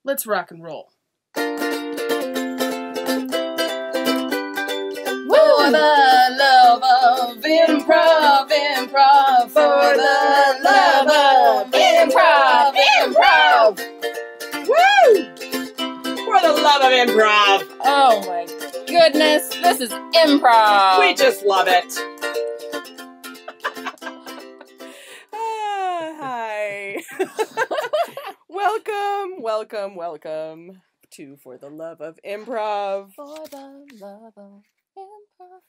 Let's rock and roll. For the love of improv, improv. For the love of improv, improv. Woo! For the love of improv. Oh my goodness, this is improv. We just love it. Hi. Welcome to For the Love of Improv. For the love of improv. Wow,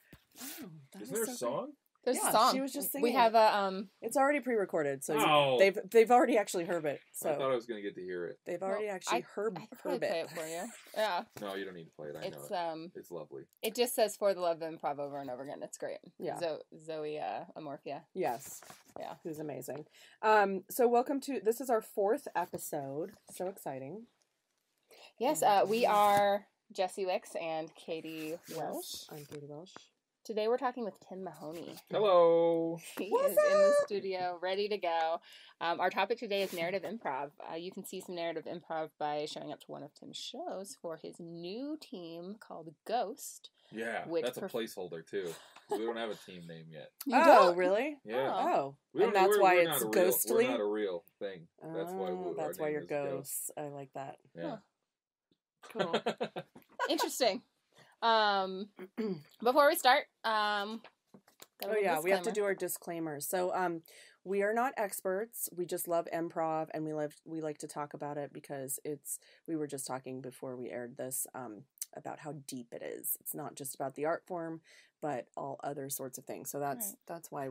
Isn't there a song? There's Yeah, a song. she was just singing. We have a It's already pre-recorded, so Oh. they've already actually heard it. I thought So I was going to get to hear it. they've already actually heard I could probably play it for you. Yeah, No, you don't need to play it. I know it's it. It's lovely. it just says "For the love of improv" over and over again. It's great. Yeah. Zoe Amorphia. Yes. Yeah. Who's amazing. So welcome to, this is our 4th episode. So exciting. Yes, we are Jessie Wicks and Katie Welsh. I'm Katie Welsh. Today we're talking with Tim Mahoney. Hello. He What's is in the up? studio, ready to go. Our topic today is narrative improv. You can see some narrative improv by showing up to one of Tim's shows for his new team called Ghost. Yeah, Which that's a placeholder too. We don't have a team name yet. You Oh, don't? really? Yeah. Oh. We And don't- that's why we're it's not a real- ghostly? We're not a real thing. That's why. Oh, that's our why name you're is Ghost. ghosts. I like that. Yeah. Cool. Interesting. Before we start, got a Oh little yeah, we have to disclaimer. do our disclaimers. So we are not experts. We just love improv and we like to talk about it because we were just talking before we aired this about how deep it is. It's not just about the art form, but all other sorts of things. So that's why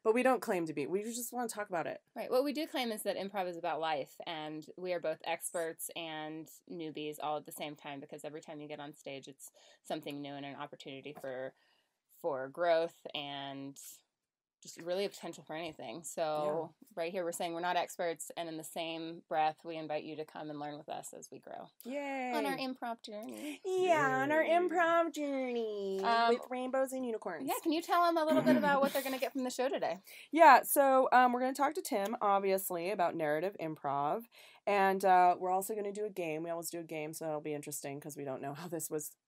but we don't claim to be. We just want to talk about it. Right. What we do claim is that improv is about life, and we are both experts and newbies all at the same time, because every time you get on stage, it's something new and an opportunity for growth and just really a potential for anything. So right here, we're saying we're not experts, and in the same breath, we invite you to come and learn with us as we grow Yay. on our improv journey. Yeah, on our Yay. improv journey with rainbows and unicorns. Yeah, can you tell them a little bit about what they're going to get from the show today? Yeah, so we're going to talk to Tim, obviously, about narrative improv. And we're also going to do a game. We always do a game, so it'll be interesting because we don't know how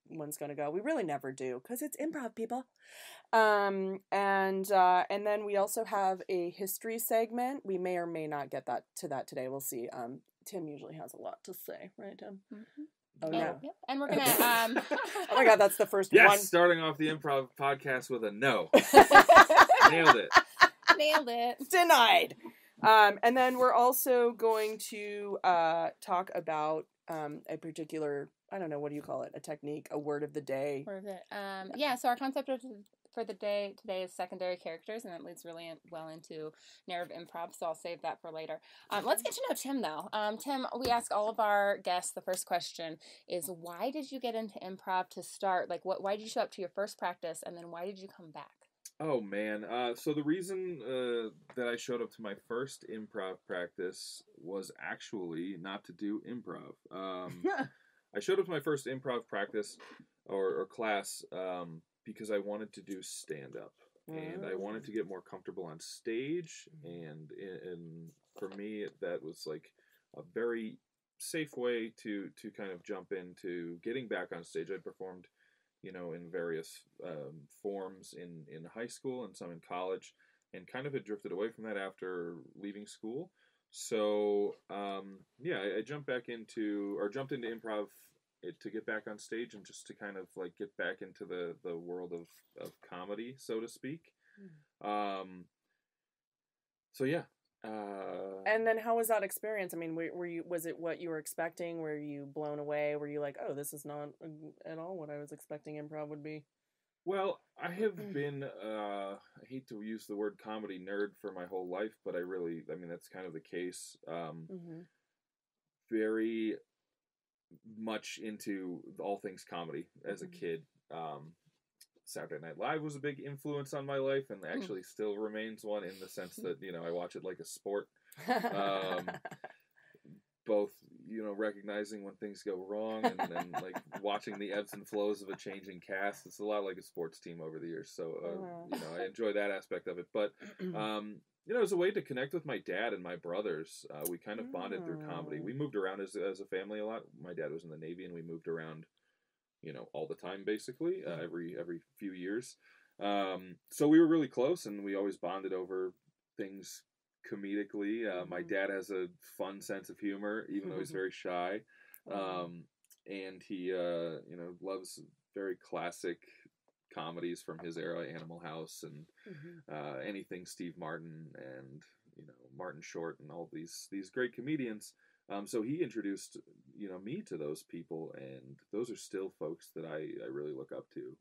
one's going to go. We really never do because it's improv, people. And then we also have a history segment. We may or may not get to that today. We'll see. Tim usually has a lot to say, right, Tim? Mm-hmm. Oh, Yeah, no. yep. And we're going to... Oh, my God, that's the first Yes, one. starting off the improv podcast with a no. Nailed it. Nailed it. Denied. And then we're also going to talk about a particular, I don't know, what do you call it? A technique, a word of the day. Yeah, so our concept for the day today is secondary characters, and that leads really well into narrative improv, so I'll save that for later. Let's get to know Tim, though. Tim, we ask all of our guests, the first question is, why did you get into improv to start? Like, why did you show up to your first practice, and then why did you come back? Oh, man. So the reason that I showed up to my first improv practice was actually not to do improv. I showed up to my first improv practice or class because I wanted to do stand-up. And I wanted to get more comfortable on stage. And for me, that was like a very safe way to kind of jump into getting back on stage. I performed in various forms in high school and some in college, and kind of had drifted away from that after leaving school. So, I jumped into improv to get back on stage and just to kind of like get back into the world of comedy, so to speak. And then how was that experience? I mean, was it what you were expecting? Were you blown away? Were you like, oh, this is not at all what I was expecting improv would be? Well, I have been, I hate to use the word comedy nerd for my whole life, but that's kind of the case. Very much into all things comedy as a kid. Saturday Night Live was a big influence on my life, and actually still remains one in the sense that, I watch it like a sport. Both, recognizing when things go wrong and like watching the ebbs and flows of a changing cast. It's a lot like a sports team over the years. So, I enjoy that aspect of it. But, as a way to connect with my dad and my brothers, we kind of bonded through comedy. We moved around as a family a lot. My dad was in the Navy, and we moved around, all the time, basically, every few years. So we were really close, and we always bonded over things comedically. My dad has a fun sense of humor, even though he's very shy. And he, loves very classic comedies from his era, Animal House and anything Steve Martin and, Martin Short and all these great comedians. So he introduced, me to those people, and those are still folks that I really look up to.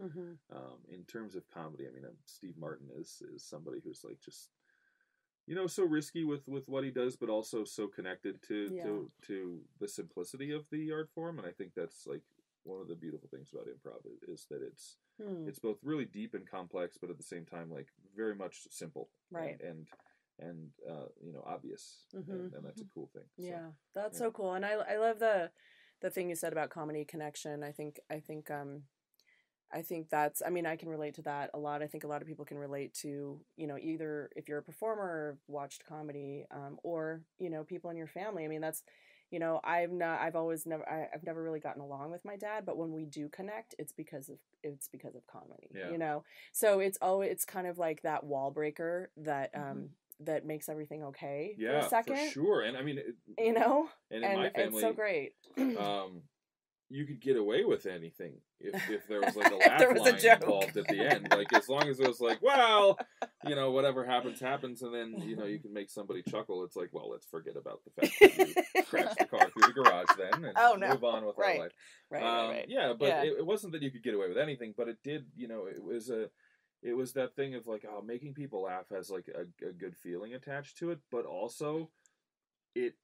In terms of comedy, I mean, Steve Martin is somebody who's like just, so risky with what he does, but also so connected to the simplicity of the art form. And I think that's like one of the beautiful things about improv is that it's both really deep and complex, but at the same time, like very much simple, right? And obvious, and that's a cool thing. Yeah, that's so cool. And I love the thing you said about comedy connection. I think that's, I mean, I can relate to that a lot. I think a lot of people can relate to, either if you're a performer or watched comedy, or, people in your family. I mean, that's, I've never really gotten along with my dad, but when we do connect, it's because of comedy, so it's kind of like that wall breaker that, that makes everything okay for a second. For sure. And I mean, and in my family, it's so great. You could get away with anything if there was like a laugh line involved at the end. Like, as long as it was like, well, whatever happens, and then, you can make somebody chuckle. It's like, well, let's forget about the fact that you crashed the car through the garage then and move on with our life. Right. Yeah, but it wasn't that you could get away with anything, but it did, it was that thing of like, making people laugh has like a good feeling attached to it, but also it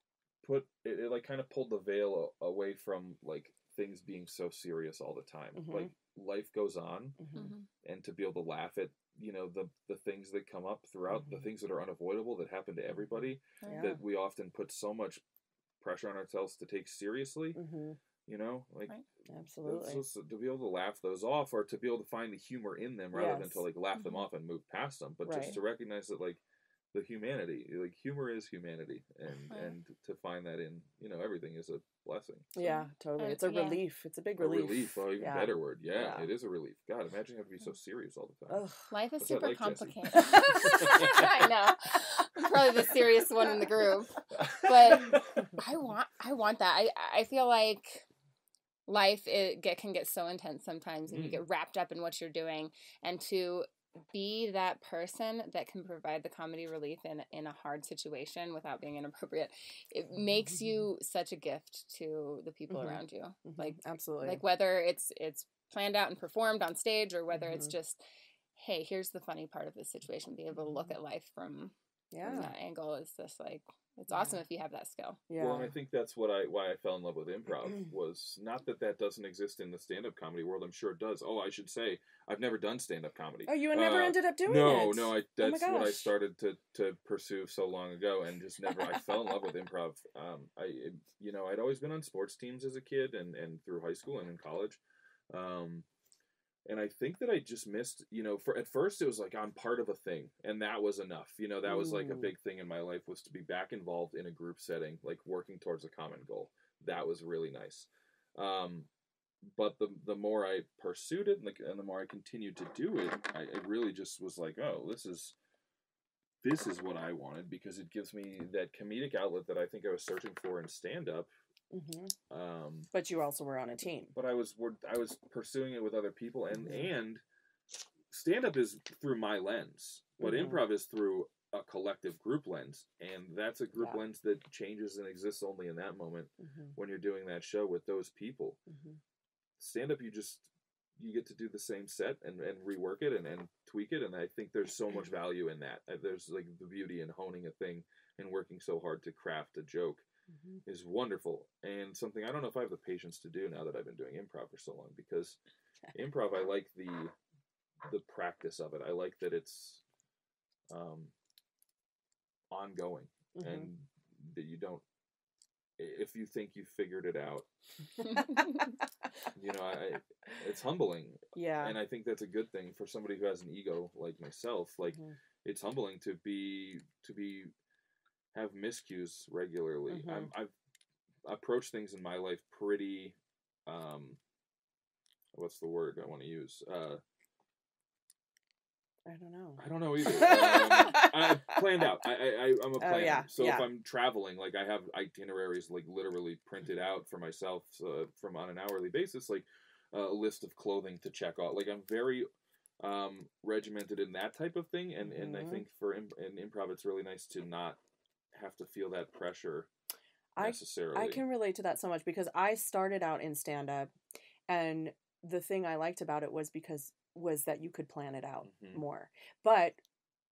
like kind of pulled the veil away from like things being so serious all the time. Like, life goes on, and to be able to laugh at the things that come up throughout, the things that are unavoidable that happen to everybody, that we often put so much pressure on ourselves to take seriously. Like, absolutely, just to be able to laugh those off, or to be able to find the humor in them rather than to like laugh them off and move past them, but just to recognize that like the humanity, like humor is humanity, and to find that in everything is a blessing. So, yeah, totally. It's a relief. It's a big relief. Oh, even better word. Yeah, it is a relief. God, imagine having to be so serious all the time. Ugh. Life is What's super like, complicated. I know. I'm probably the serious one in the group, but I want that. I feel like life can get so intense sometimes, and you get wrapped up in what you're doing, and to be that person that can provide the comedy relief in a hard situation without being inappropriate, it makes you such a gift to the people around you. Like, absolutely, like whether it's planned out and performed on stage, or whether it's just, hey, here's the funny part of this situation. Be able to look at life from that angle is just like, it's awesome if you have that skill. Yeah. Well, and I think that's why I fell in love with improv, was not that doesn't exist in the stand-up comedy world. I'm sure it does. Oh, I should say, I've never done stand-up comedy. Oh, you never ended up doing it? No, that's what I started to pursue so long ago, and just never, I fell in love with improv. I'd always been on sports teams as a kid and through high school and in college. And I think that I just missed, at first it was like, I'm part of a thing, and that was enough. That was like a big thing in my life, was to be back involved in a group setting, like working towards a common goal. That was really nice. But the more I pursued it, and the more I continued to do it, I really just was like, oh, this is what I wanted, because it gives me that comedic outlet that I think I was searching for in stand-up. But you also were on a team. But I was pursuing it with other people, and stand-up is through my lens, but improv is through a collective group lens, and that's a group lens that changes and exists only in that moment when you're doing that show with those people. Stand-up, you get to do the same set and rework it and tweak it, and I think there's so much value in that. There's like the beauty in honing a thing and working so hard to craft a joke. Is wonderful, and something I don't know if I have the patience to do now that I've been doing improv for so long, because improv, I like the practice of it. I like that it's ongoing, and that you don't if you think you figured it out. You know, it's humbling. Yeah. And I think that's a good thing for somebody who has an ego like myself. Like, it's humbling to have miscues regularly. I've approached things in my life pretty, what's the word I want to use? I don't know. I don't know either. I planned out. I'm a planner. Yeah, So if I'm traveling, like, I have itineraries like literally printed out for myself from on an hourly basis, like a list of clothing to check out. Like, I'm very regimented in that type of thing, and I think for in improv, it's really nice to not have to feel that pressure necessarily. I can relate to that so much because I started out in stand-up, and the thing I liked about it was that you could plan it out more. But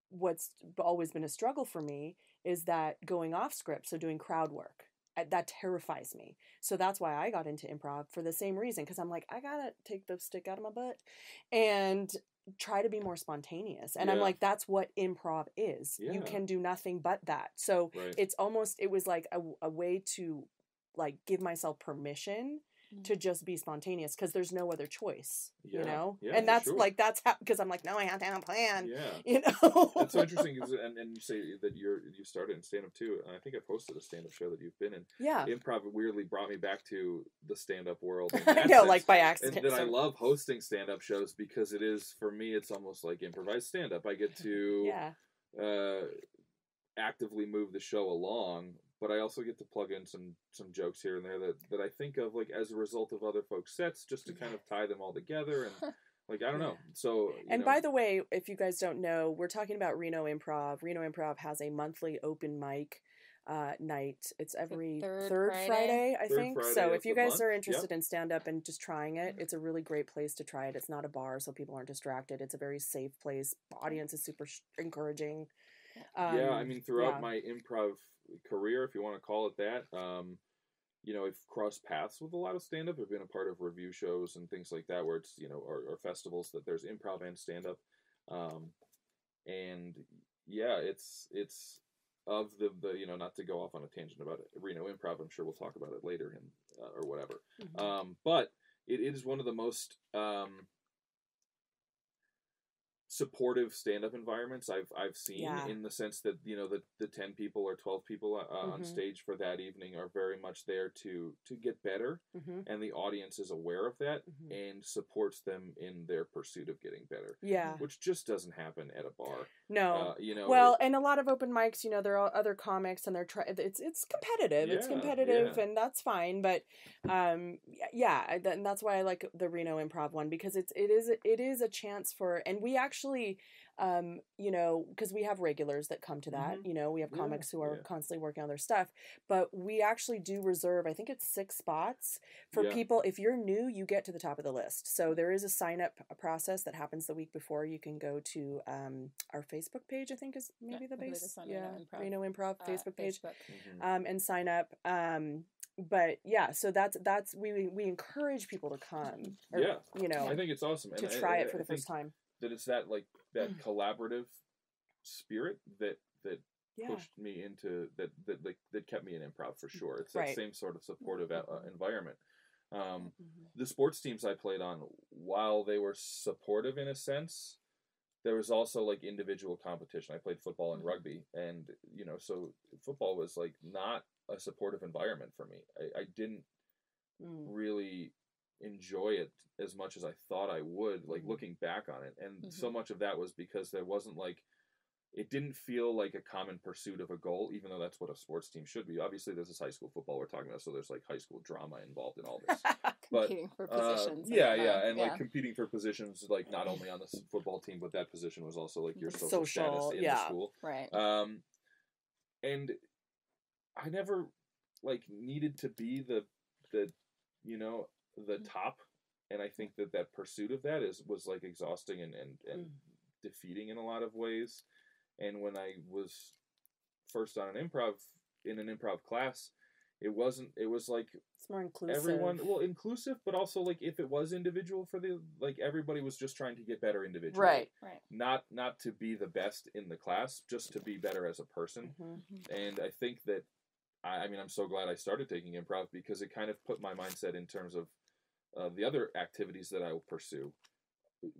what's always been a struggle for me is that going off script, so doing crowd work, that terrifies me. So that's why I got into improv, for the same reason, because I'm like, I gotta take the stick out of my butt and try to be more spontaneous. And I'm like, that's what improv is. You can do nothing but that. So it was like a way to like give myself permission to just be spontaneous, because there's no other choice, you know? And that's like, that's how, because I'm like, no, I have to have a plan, you know? That's so interesting, and you say that you started in stand-up too, and I think I posted a stand-up show that you've been in. Yeah. Improv weirdly brought me back to the stand-up world. I know, like by accident. And then I love hosting stand-up shows because it is, for me, it's almost like improvised stand-up. I get to actively move the show along, but I also get to plug in some jokes here and there that I think of like as a result of other folks' sets, just to kind of tie them all together, and like, I don't know. So, by the way, if you guys don't know, we're talking about Reno Improv. Reno Improv has a monthly open mic night. It's every third Friday, I think. Friday so if you guys are interested in stand-up and just trying it, it's a really great place to try it. It's not a bar, so people aren't distracted. It's a very safe place. The audience is super encouraging. I mean, throughout my improv career, if you want to call it that, you know, I've crossed paths with a lot of stand-up. I've been a part of review shows and things like that, where it's, you know, or festivals that there's improv and stand-up, and it's of the you know, not to go off on a tangent about Reno Improv, I'm sure we'll talk about it later or whatever, but it is one of the most supportive stand-up environments I've seen, in the sense that, you know, the 10 people or 12 people on stage for that evening are very much there to get better, and the audience is aware of that and supports them in their pursuit of getting better. Which just doesn't happen at a bar. No. You know, well, and a lot of open mics, you know, there are other comics and it's competitive. It's competitive, and that's fine, but and that's why I like the Reno Improv one, because it is a chance for, and we actually you know, because we have regulars that come to that, you know, we have comics who are constantly working on their stuff, but we actually do reserve, I think it's 6 spots for people. If you're new, you get to the top of the list. So there is a sign up process that happens the week before. You can go to our Facebook page, I think is maybe the base. Reno Improv Facebook page. And sign up. But so that's we encourage people to come. Or, you know, I think it's awesome to try it for the first time. That it's that collaborative spirit that pushed me into that kept me in improv, for sure. It's that same sort of supportive environment. The sports teams I played on, while they were supportive in a sense, there was also like individual competition. I played football and rugby, and you know, so football was like not a supportive environment for me. I didn't really enjoy it as much as I thought I would, like looking back on it, and so much of that was because there wasn't like, it didn't feel like a common pursuit of a goal, even though that's what a sports team should be. Obviously this is high school football we're talking about, so there's like high school drama involved in all this. Competing for positions. And like competing for positions, like not only on the football team, but that position was also like your social status in the school. Right. And I never like needed to be the you know, the top, and I think that pursuit of that was like exhausting and defeating in a lot of ways. And when I was first on an improv class, it was like, it's more inclusive. Inclusive, but also like, if it was individual for everybody was just trying to get better individually. Right. Not to be the best in the class, just to be better as a person. And I think that I mean, I'm so glad I started taking improv because it kind of put my mindset in terms of the other activities that I will pursue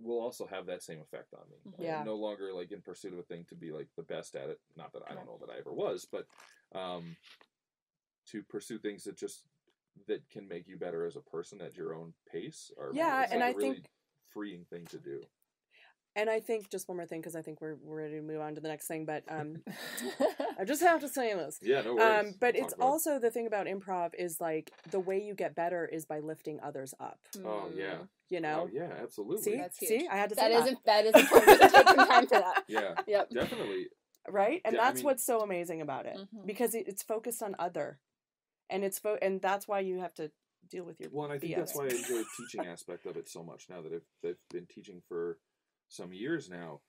will also have that same effect on me. Yeah. I'm no longer like in pursuit of a thing to be like the best at it. Not that I don't know that I ever was, but to pursue things that can make you better as a person at your own pace. And I really think freeing thing to do. And I think just one more thing, because I think we're ready to move on to the next thing, but I just have to say this. Yeah, no worries. But it's also the thing about improv is like the way you get better is by lifting others up. Oh yeah. You know? Oh yeah, absolutely. See, That's huge. see, I had to say that. That is important. Take some time for that. Yeah. Yep. Definitely. Right, and Yeah, that's what's so amazing about it, because it's focused on other, and and that's why you have to deal with your. Well, and I think BS. that's why I enjoy the teaching aspect of it so much. Now that I've been teaching for some years now,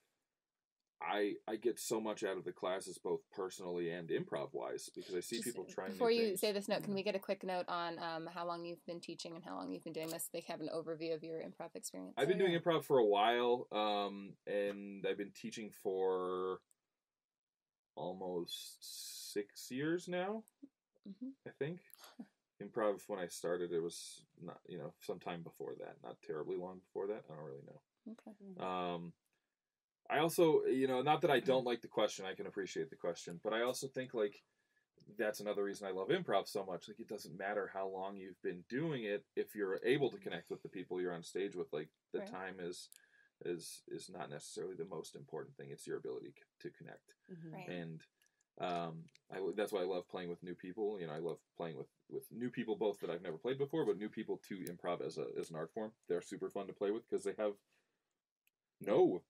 I get so much out of the classes, both personally and improv wise, because I see people trying. Before you say this note, can we get a quick note on how long you've been teaching and how long you've been doing this? They have an overview of your improv experience. I've been doing improv for a while, and I've been teaching for almost 6 years now. I think improv when I started, it was not sometime before that, not terribly long before that. I don't really know. Okay. I also, not that I don't like the question, I can appreciate the question, but I also think like that's another reason I love improv so much. Like it doesn't matter how long you've been doing it if you're able to connect with the people you're on stage with. Like the time is not necessarily the most important thing. It's your ability to connect. Right. And that's why I love playing with new people. I love playing with new people, both that I've never played before, but new people to improv as an art form. They're super fun to play with because they have no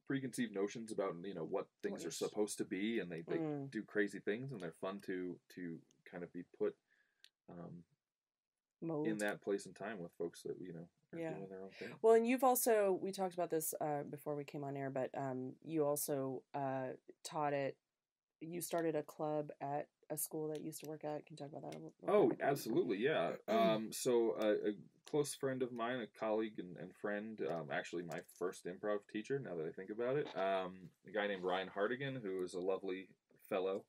preconceived notions about what things are supposed to be, and they do crazy things, and they're fun to kind of be put in that place and time with folks that are doing their own thing. Well, and you've also, we talked about this before we came on air, but you also taught it. You started a club at a school that you used to work at. Can you talk about that a little bit? Oh, absolutely, yeah. So a close friend of mine, a colleague and friend, actually my first improv teacher, now that I think about it, a guy named Ryan Hardigan, who is a lovely fellow,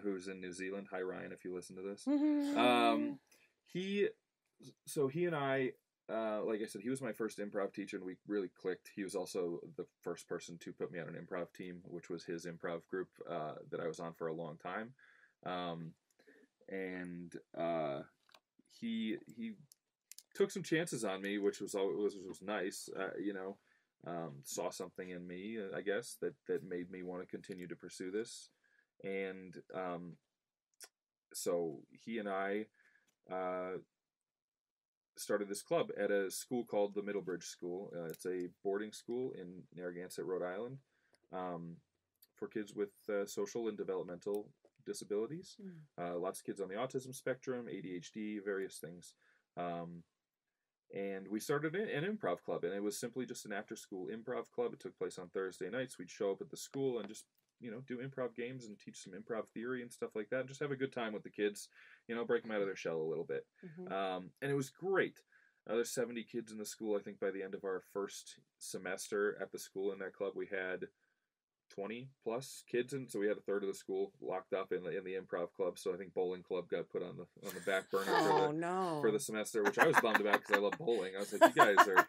who's in New Zealand. Hi, Ryan, if you listen to this. He and I, like I said, he was my first improv teacher, and we really clicked. He was also the first person to put me on an improv team, which was his improv group that I was on for a long time. He took some chances on me, which was nice. Saw something in me, I guess, that made me want to continue to pursue this, and so he and I started this club at a school called the Middlebridge School. It's a boarding school in Narragansett, Rhode Island, for kids with social and developmental disabilities. Lots of kids on the autism spectrum, ADHD, various things. And we started an improv club, and it was simply just an after-school improv club. It took place on Thursday nights. We'd show up at the school and just do improv games and teach some improv theory and stuff like that, and just have a good time with the kids, break them out of their shell a little bit. And it was great. There's 70 kids in the school. I think by the end of our first semester at the school in that club, we had 20 plus kids, and so we had a third of the school locked up in the improv club. So I think bowling club got put on the back burner for the semester, which I was bummed about because I love bowling. I was like, you guys should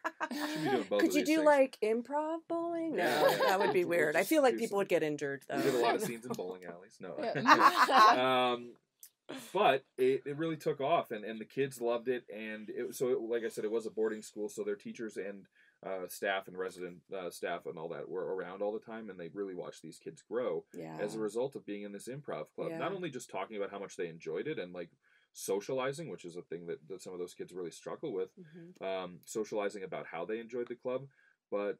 be doing both. Could you do things. like improv bowling? No, that would be weird. I feel like people would get injured though. We did a lot of scenes in bowling alleys. No. But it really took off, and the kids loved it, and like I said, it was a boarding school, so their teachers and staff and resident staff and all that were around all the time, and they really watched these kids grow as a result of being in this improv club. Not only just talking about how much they enjoyed it and like socializing, which is a thing that some of those kids really struggle with, socializing about how they enjoyed the club, but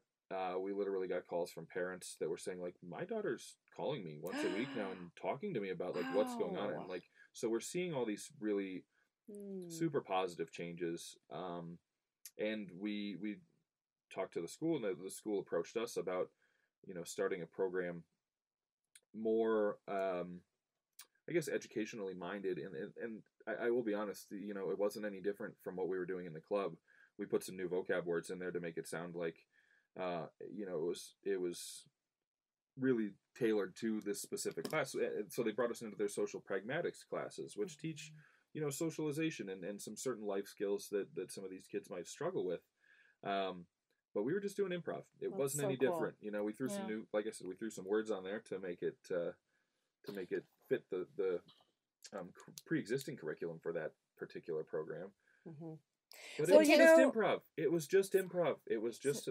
we literally got calls from parents that were saying like, my daughter's calling me once a week now and talking to me about like what's going on, and like, so we're seeing all these really super positive changes, and we talked to the school, and the school approached us about starting a program more I guess educationally minded, and I will be honest, it wasn't any different from what we were doing in the club. We put some new vocab words in there to make it sound like it was really tailored to this specific class. So they brought us into their social pragmatics classes, which teach, socialization and some certain life skills that some of these kids might struggle with. But we were just doing improv. It wasn't so any cool. different. We threw some new, like I said, we threw some words on there to make it fit the pre-existing curriculum for that particular program. Mm-hmm. But So, it was just improv. It was just improv. It was just,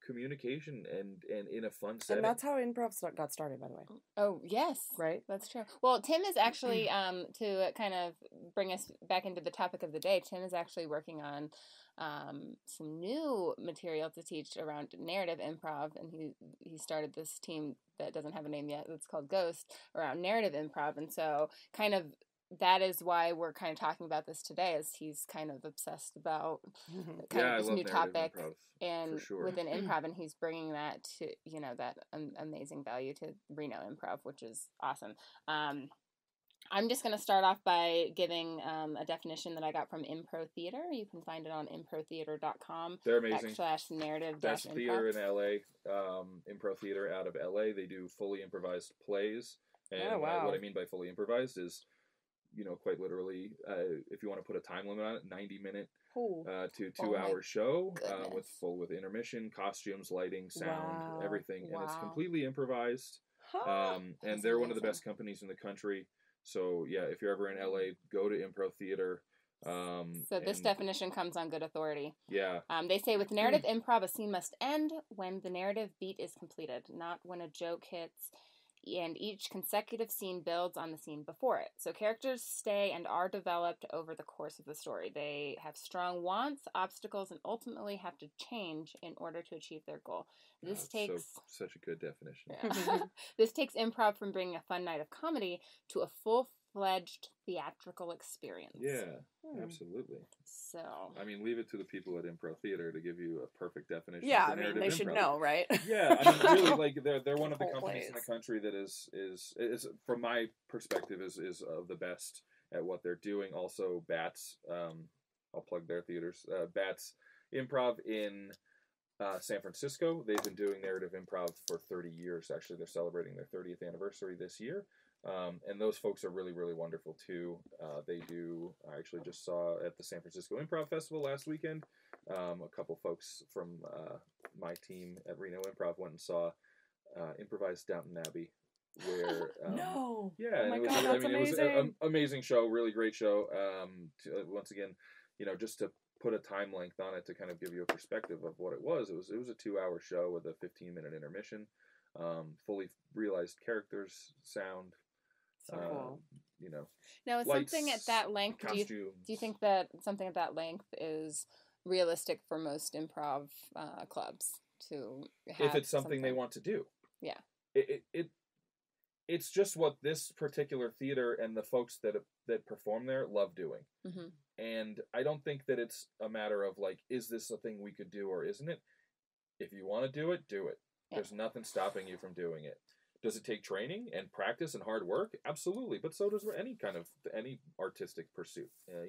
communication and in a fun setting. And that's how improv got started, by the way. Oh, yes. Right? That's true. Well, Tim is actually, to kind of bring us back into the topic of the day, Tim is actually working on some new material to teach around narrative improv, and he started this team that doesn't have a name yet. It's called Ghost, around narrative improv, and so kind of that is why we're kind of talking about this today, is he's kind of obsessed about kind of this new topic and within improv, and he's bringing that to that amazing value to Reno Improv, which is awesome. I'm just going to start off by giving a definition that I got from Impro Theater. You can find it on improtheater.com. They're amazing. /narrative Best theater in LA. Impro Theater out of LA. They do fully improvised plays. And what I mean by fully improvised is, quite literally, if you want to put a time limit on it, 90-minute to 2-hour show with intermission, costumes, lighting, sound, everything. And it's completely improvised. And they're one of the best companies in the country. So, yeah, if you're ever in LA, go to Impro Theater. So this definition comes on good authority. Yeah. They say, with narrative improv, a scene must end when the narrative beat is completed, not when a joke hits, and each consecutive scene builds on the scene before it. So characters stay and are developed over the course of the story. They have strong wants, obstacles, and ultimately have to change in order to achieve their goal. This takes such a good definition. Yeah. This takes improv from bringing a fun night of comedy to a full-fledged theatrical experience. Yeah, absolutely. So, I mean, leave it to the people at Impro Theater to give you a perfect definition. Yeah, I mean, they should know, right? Yeah, I mean, really, like they're one of the companies in the country that is from my perspective is of the best at what they're doing. Also, Bats, I'll plug their theaters. Bats Improv in San Francisco. They've been doing narrative improv for 30 years. Actually, they're celebrating their 30th anniversary this year. And those folks are really, really wonderful too. I actually just saw at the San Francisco Improv Festival last weekend, a couple folks from my team at Reno Improv went and saw Improvised Downton Abbey, where it was an amazing show, really great show. Once again, just to put a time length on it to kind of give you a perspective of what it was a 2-hour show with a 15-minute intermission, fully realized characters, sound. So cool. Now, is lights, something at that length, do you think that something at that length is realistic for most improv clubs to have? If it's something they want to do. Yeah. It's just what this particular theater and the folks that perform there love doing. Mm-hmm. And I don't think that it's a matter of like, is this a thing we could do or isn't it? If you want to do it, do it. Yeah. There's nothing stopping you from doing it. Does it take training and practice and hard work? Absolutely. But so does any artistic pursuit, there's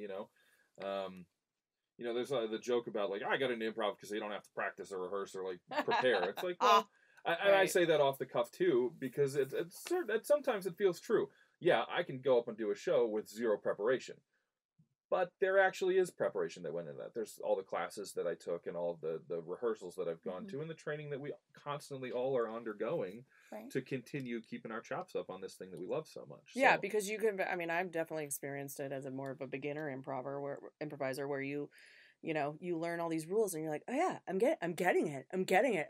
the joke about like, I got into improv because they don't have to practice or rehearse or like prepare. It's like, well, I say that off the cuff too, because it's sometimes it feels true. Yeah, I can go up and do a show with zero preparation. But there actually is preparation that went into that. There's all the classes that I took and all of the rehearsals that I've gone to and the training that we constantly all are undergoing to continue keeping our chops up on this thing that we love so much. Yeah, because you can, I mean, I've definitely experienced it as more of a beginner improviser where you learn all these rules and you're like, oh yeah, I'm getting it.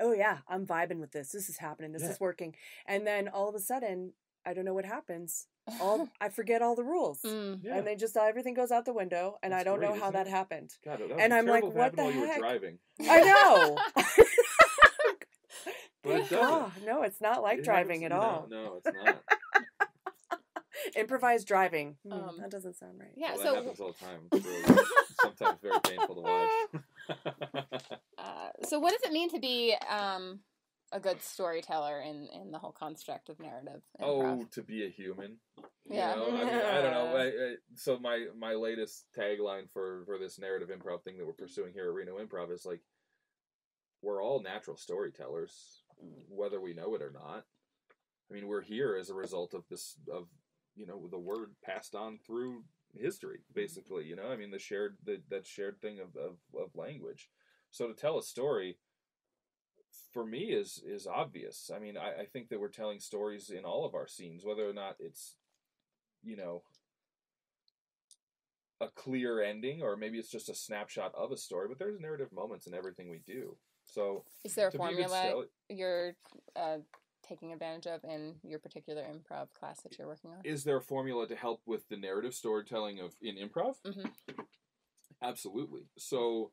Oh yeah, I'm vibing with this. This is happening. This is working. And then all of a sudden, I don't know what happens. I forget all the rules, and they just everything goes out the window, and I don't know how that happened. God, and I'm like, what the heck? You were driving. I know. But it doesn't. No, it's not like driving at all. No, it's not. Improvised driving. That doesn't sound right. Yeah, that happens all the time. It's really, sometimes very painful to watch. So what does it mean to be a good storyteller in the whole construct of narrative improv? Oh, to be a human. Yeah. I mean, I don't know. So my latest tagline for this narrative improv thing that we're pursuing here at Reno Improv is like, we're all natural storytellers. whether we know it or not. I mean, we're here as a result of this, of, the word passed on through history, basically, I mean, that shared thing of language. So to tell a story, for me, is obvious. I mean, I think that we're telling stories in all of our scenes, whether or not it's, a clear ending, or maybe it's just a snapshot of a story, but there's narrative moments in everything we do. So is there a formula you're taking advantage of in your particular improv class that you're working on? Is there a formula to help with the narrative storytelling in improv? Mm-hmm. Absolutely. So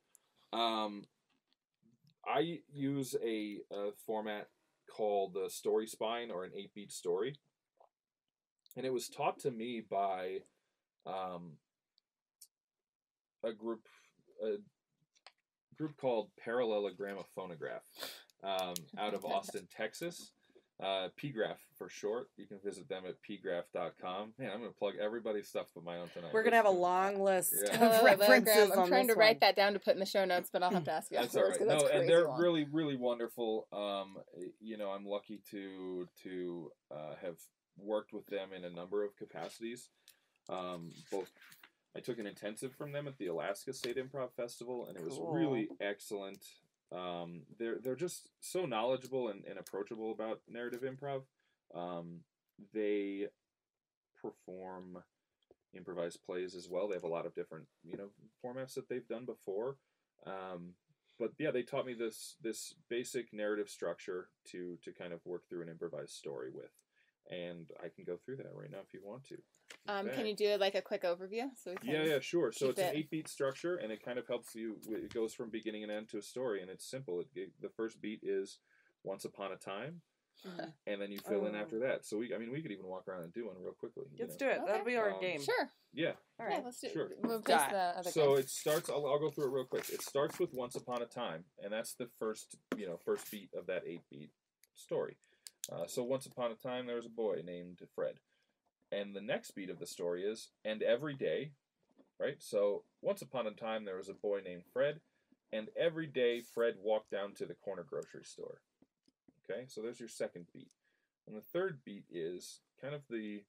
I use a format called the story spine, or an 8-beat story. And it was taught to me by a group called Parallelogram of Phonograph out of Austin, Texas. PGraph for short. You can visit them at pgraph.com. Man, I'm going to plug everybody's stuff but my own tonight. We're going to have a long list of references. I'm trying to write that down to put in the show notes, but I'll have to ask you afterwards. That's all right. No, and they're really, really wonderful. I'm lucky to have worked with them in a number of capacities. Both, I took an intensive from them at the Alaska State Improv Festival, and it was really excellent. They're just so knowledgeable and approachable about narrative improv. They perform improvised plays as well. They have a lot of different formats that they've done before. But yeah, they taught me this basic narrative structure to kind of work through an improvised story with. And I can go through that right now if you want to. Can you do like a quick overview? So we can yeah, sure. So it's an 8-beat structure, and it kind of helps you. It goes from beginning and end to a story, and it's simple. The first beat is once upon a time, and then you fill in after that. So we could even walk around and do one real quickly. Let's do it. Okay. That'll be our game. Sure. Yeah. All right. Yeah, let's do it. Sure. We'll place the other so it starts. I'll go through it real quick. It starts with once upon a time, and that's the first beat of that 8-beat story. So once upon a time, there was a boy named Fred. And the next beat of the story is, and every day, right? So once upon a time, there was a boy named Fred, and every day Fred walked down to the corner grocery store. Okay, so there's your second beat. And the third beat is kind of the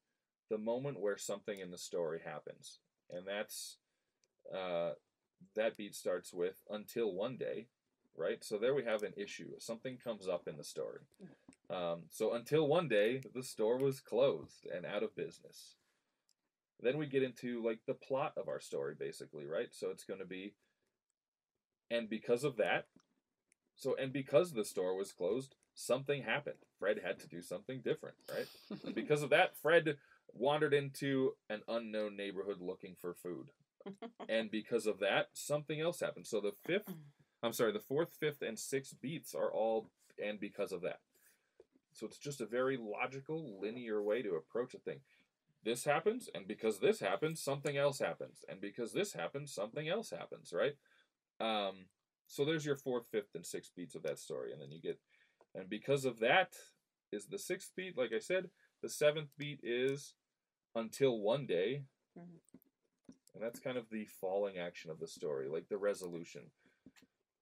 moment where something in the story happens. And that's, that beat starts with, until one day, right? So there we have an issue. Something comes up in the story. So until one day, the store was closed and out of business. Then we get into like the plot of our story, basically, right? So it's going to be, and because of that, and because the store was closed, something happened. Fred had to do something different, right? And because of that, Fred wandered into an unknown neighborhood looking for food. And because of that, something else happened. So the fourth, fifth, and sixth beats are all, and because of that. So it's just a very logical, linear way to approach a thing. This happens, and because this happens, something else happens. And because this happens, something else happens, right? So there's your fourth, fifth, and sixth beats of that story. And then you get, and because of that is the sixth beat, like I said. The seventh beat is until one day. And that's kind of the falling action of the story, like the resolution.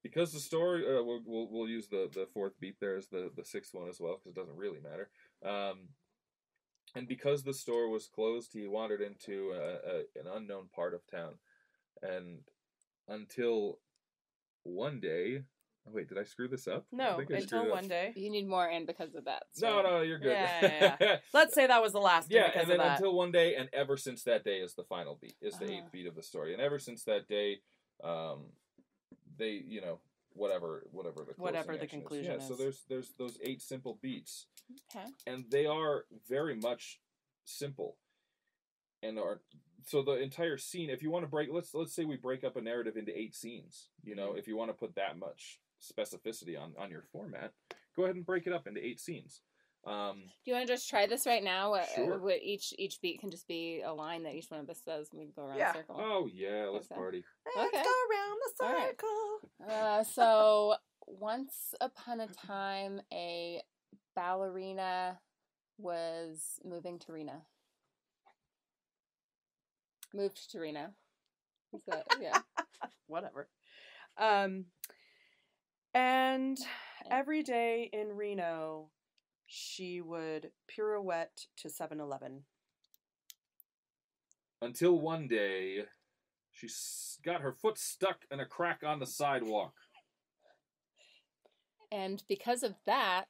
Because the story, we'll use the fourth beat there as the sixth one as well, because it doesn't really matter. And because the store was closed, he wandered into an unknown part of town. And until one day... Oh, wait, did I screw this up? No, until one day. You need more and because of that. So. No, you're good. Yeah. Let's say that was the last day because and then of that. Until one day, and ever since that day is the final beat, is the 8th beat of the story. And ever since that day... they, whatever the conclusion is. Yeah, so there's those 8 simple beats. Okay. And they are very much simple. And so the entire scene, if you want to break, let's say we break up a narrative into 8 scenes, if you want to put that much specificity on your format, go ahead and break it up into 8 scenes. Do you want to just try this right now? Sure. Each beat can just be a line that each one of us says, and we can go around the circle. Oh yeah, let's party. Let's go around the circle. Right. So once upon a time, a ballerina was moved to Reno. Is that, yeah. Whatever. And every day in Reno, she would pirouette to 7-Eleven. Until one day, she got her foot stuck in a crack on the sidewalk. And because of that...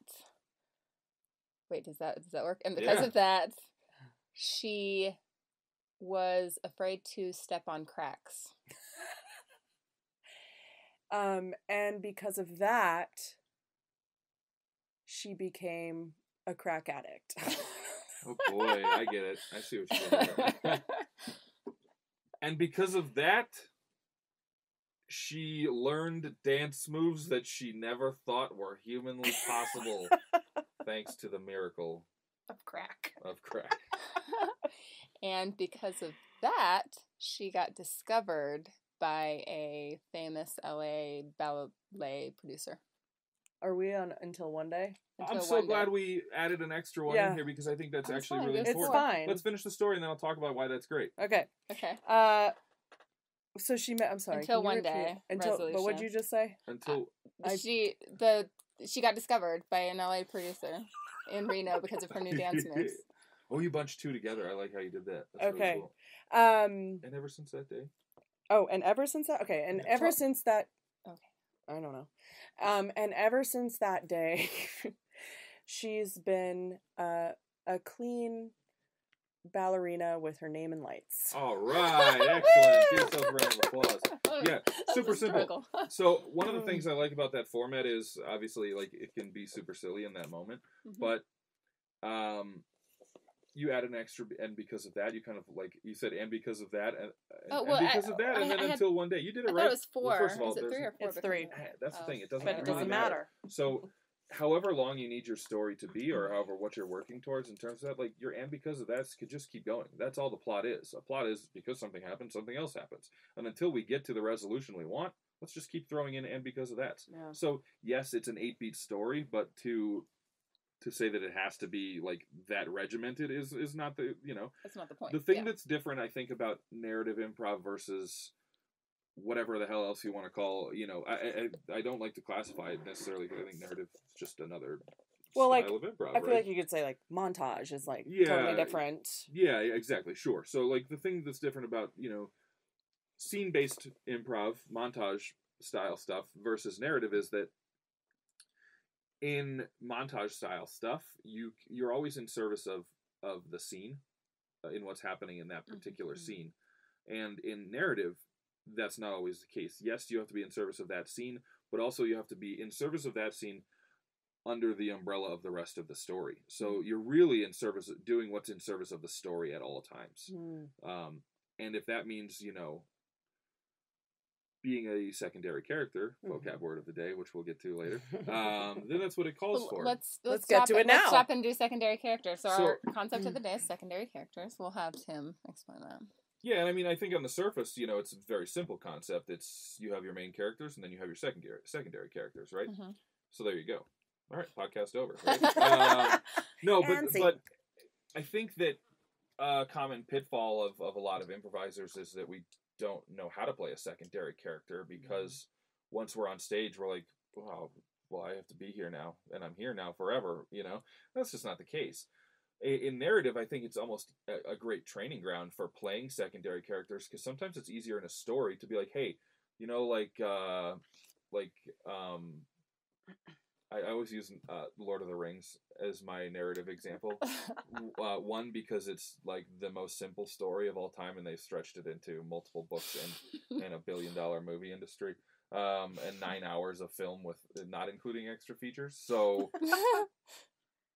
Wait, does that work? And because of that, she was afraid to step on cracks. And because of that, she became a crack addict. Oh boy, I get it. I see what you're doing there. And because of that, she learned dance moves that she never thought were humanly possible, thanks to the miracle of crack. And because of that, she got discovered by a famous LA ballet producer. Are we on Until One Day? I'm so glad we added an extra one in here because I think that's actually really important. It's fine. Let's finish the story and then I'll talk about why that's great. Okay. So she met. I'm sorry. Until one day. But what did you just say? She got discovered by an LA producer in Reno because of her new dance moves. Oh, you bunched two together. I like how you did that. That's okay. Really cool. And ever since that day. Oh, and ever since that. Okay, and ever since that. Okay. I don't know. And ever since that day, she's been a clean ballerina with her name in lights. All right, excellent. Give yourself a round of applause. Yeah, super simple. So one of the things I like about that format is obviously like it can be super silly in that moment, but you add an extra, and because of that, you kind of like you said, and because of that, and because of that, and then until one day, you did it right. It was 4. Well, first of all, is it 3 or 4? It's 3. That's the thing. It doesn't. But it doesn't matter. So, however long you need your story to be, or however what you're working towards in terms of that, like your and because of that could just keep going. That's all the plot is. A plot is because something happens, something else happens, and until we get to the resolution we want, let's just keep throwing in and because of that. Yeah. So yes, it's an 8-beat story, but to say that it has to be like that regimented is not the that's not the point. The thing that's different, I think, about narrative improv versus whatever the hell else you want to call, I don't like to classify it necessarily because I think narrative is just another style of improv. I feel like you could say like montage is like totally different. Yeah, exactly, sure. So like the thing that's different about scene-based improv, montage style stuff versus narrative is that in montage style stuff, you're always in service of the scene, in what's happening in that particular scene, and in narrative, that's not always the case. Yes, you have to be in service of that scene, but also you have to be in service of that scene under the umbrella of the rest of the story. So you're really in service, doing what's in service of the story at all times. And if that means being a secondary character, vocab word of the day, which we'll get to later, then that's what it calls for. Let's get to it now. Let's stop and do secondary characters. So our concept of the day is secondary characters. We'll have Tim explain that. Yeah, and I mean, I think on the surface, it's a very simple concept. It's you have your main characters, and then you have your secondary characters, right? So there you go. All right, podcast over. Right? No, but I think that a common pitfall of a lot of improvisers is that we don't know how to play a secondary character because once we're on stage, we're like, wow, well, I have to be here now, and I'm here now forever. That's just not the case. In narrative, I think it's almost a great training ground for playing secondary characters because sometimes it's easier in a story to be like, hey, I always use Lord of the Rings as my narrative example. One, because it's like the most simple story of all time, and they've stretched it into multiple books and $1 billion movie industry, and 9 hours of film with not including extra features. So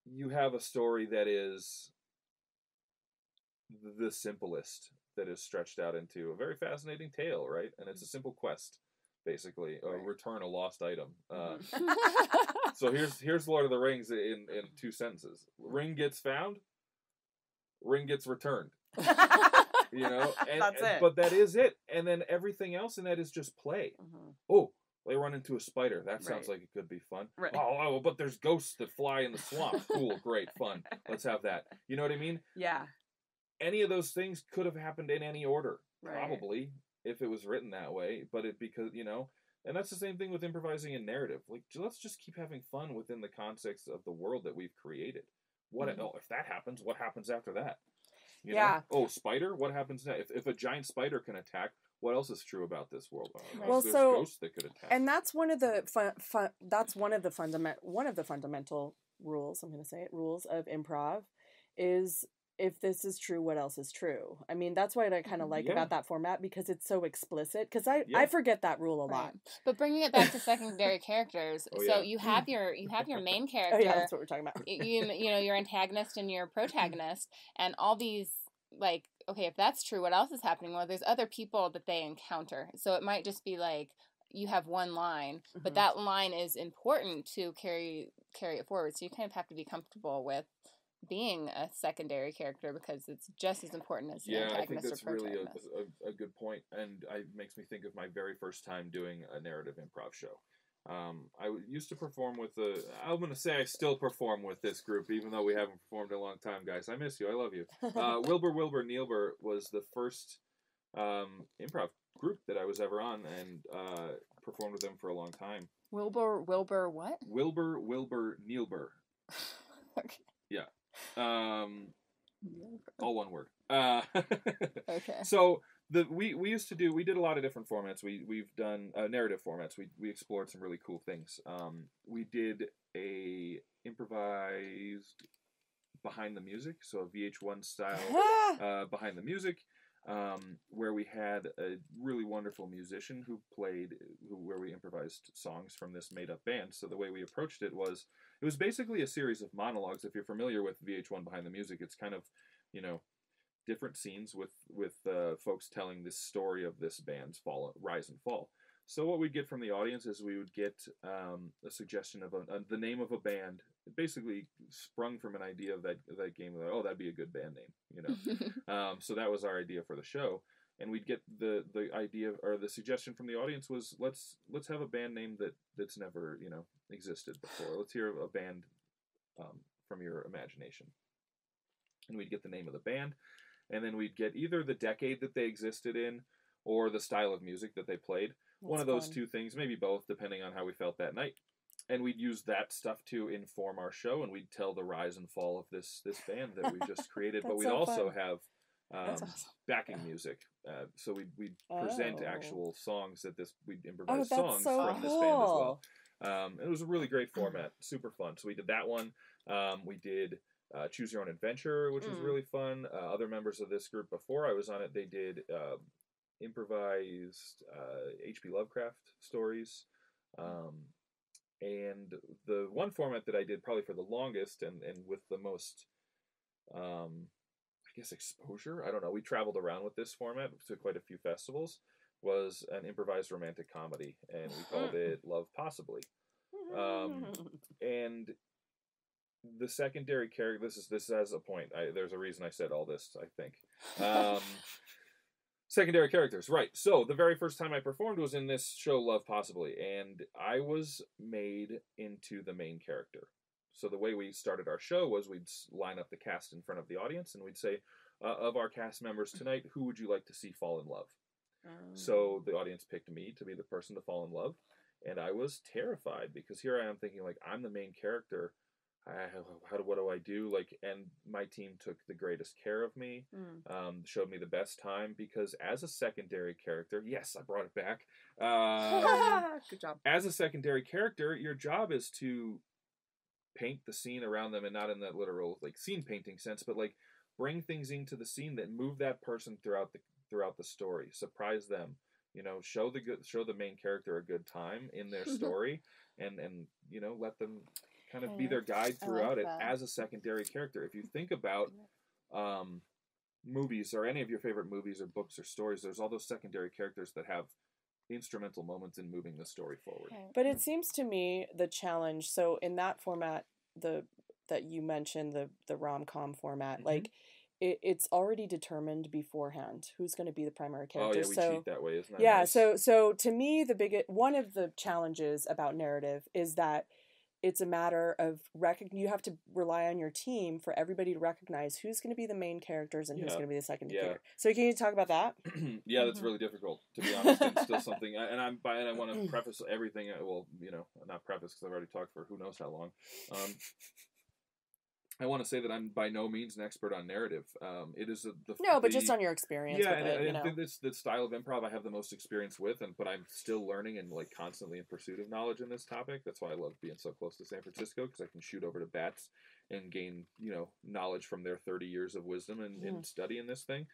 you have a story that is the simplest, that is stretched out into a very fascinating tale, right? And it's a simple quest, basically, return a lost item. So here's Lord of the Rings in 2 sentences. Ring gets found, ring gets returned. And, that's it. But that is it. And then everything else in that is just play. Oh, they run into a spider. That sounds like it could be fun. Right. Oh, but there's ghosts that fly in the swamp. Cool, great, fun. Let's have that. You know what I mean? Yeah. Any of those things could have happened in any order, right. probably, if it was written that way. But because And that's the same thing with improvising in narrative. Like, let's just keep having fun within the context of the world that we've created. What if that happens? What happens after that? You know? Oh, spider? What happens next? If a giant spider can attack, what else is true about this world? Well, there's so ghosts that could attack. And that's one of the fundamental rules. I'm going to say it. Rules of improv is, if this is true, what else is true? I mean, that's what I kind of like about that format, because it's so explicit. Because I forget that rule a lot. But bringing it back to secondary characters, you have your main character. Oh yeah, that's what we're talking about. you know, your antagonist and your protagonist, and all these, like, okay, if that's true, what else is happening? Well, there's other people that they encounter, so it might just be like you have one line, but that line is important to carry it forward. So you kind of have to be comfortable with being a secondary character, because it's just as important as the antagonist. I think that's or really a good point, and it makes me think of my very first time doing a narrative improv show. I used to perform with I'm going to say I still perform with this group, even though we haven't performed in a long time, guys. I miss you. I love you. Wilbur Neilbur was the first improv group that I was ever on, and performed with them for a long time. Wilbur what? Wilbur Neilbur. Okay. Yeah. All one word. Okay. So we did a lot of different formats. We've done narrative formats. We explored some really cool things. We did a improvised behind the music, so a VH1 style behind the music, where we had a really wonderful musician where we improvised songs from this made up band. So the way we approached it was basically a series of monologues. If you're familiar with VH1 behind the music, it's kind of, you know, different scenes with folks telling this story of this band's rise and fall. So what we'd get from the audience is we would get a suggestion of the name of a band, basically sprung from an idea of that game. Like, oh, that'd be a good band name, you know. So that was our idea for the show, and we'd get the idea, or the suggestion from the audience was, let's have a band name that's never, you know, existed before. Let's hear a band from your imagination, and we'd get the name of the band, and then we'd get either the decade that they existed in or the style of music that they played. One of those two things, maybe both, depending on how we felt that night. And we'd use that stuff to inform our show, and we'd tell the rise and fall of this band that we just created. But we'd also have backing music. So we'd present actual songs we'd improvise songs from this band as well. It was a really great format, super fun. So we did that one. We did Choose Your Own Adventure, which was really fun. Other members of this group before I was on it, they did improvised H.P. Lovecraft stories. And the one format that I did probably for the longest and with the most, I guess, exposure, I don't know, we traveled around with this format to quite a few festivals, was an improvised romantic comedy, and we called it Love Possibly. And the secondary character, this has a point. There's a reason I said all this, I think. Secondary characters, right. So the very first time I performed was in this show, Love Possibly, and I was made into the main character. So the way we started our show was we'd line up the cast in front of the audience, and we'd say, of our cast members tonight, who would you like to see fall in love? So the audience picked me to be the person to fall in love, and I was terrified, because here I am thinking, like, I'm the main character. What do I do? Like, and my team took the greatest care of me, showed me the best time, because as a secondary character, yes, I brought it back. Good job. As a secondary character, your job is to paint the scene around them, and not in that literal, like, scene painting sense, but, like, bring things into the scene that move that person throughout the story, surprise them, you know, show the main character a good time in their story, and you know, let them kind of be their guide throughout it as a secondary character. If you think about movies, or any of your favorite movies or books or stories, there's all those secondary characters that have instrumental moments in moving the story forward. But it seems to me the challenge, so in that format, that you mentioned, the rom-com format, like, it's already determined beforehand who's going to be the primary character. Oh yeah, we cheat that way, isn't that yeah, nice? so to me, one of the challenges about narrative is that it's a matter of you have to rely on your team for everybody to recognize who's going to be the main characters and who's going to be the secondary character. So can you talk about that? Yeah, that's really difficult, to be honest, and still something. And I want to preface everything. Well, not preface because I've already talked for who knows how long. I want to say that I'm by no means an expert on narrative. It is but just on your experience. Yeah, with it, I think this the style of improv I have the most experience with, but I'm still learning and like constantly in pursuit of knowledge in this topic. That's why I love being so close to San Francisco, because I can shoot over to Bats and gain knowledge from their 30 years of wisdom and study in this thing.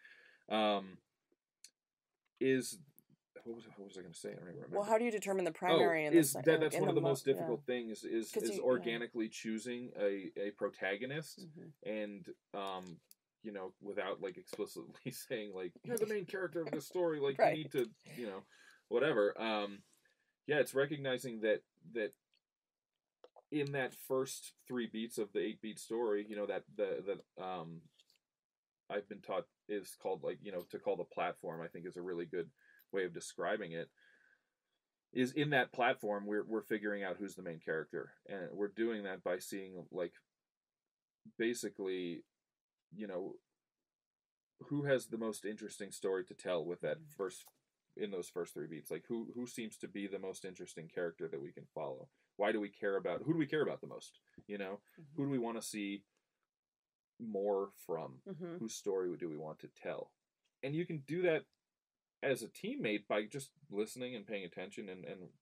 What was I going to say? I don't even remember. Well, how do you determine the primary? That's one of the most difficult things is organically choosing a protagonist and without like explicitly saying like you're the main character of the story, like you need to whatever. It's recognizing that in that first 3 beats of the 8-beat story, that I've been taught is called to call the platform. I think is a really good way of describing it. Is in that platform we're figuring out who's the main character, and we're doing that by seeing like basically who has the most interesting story to tell with that in those first 3 beats. Like who seems to be the most interesting character that we can follow. Who do we care about the most? Who do we want to see more from? Whose story do we want to tell? And you can do that as a teammate by just listening and paying attention,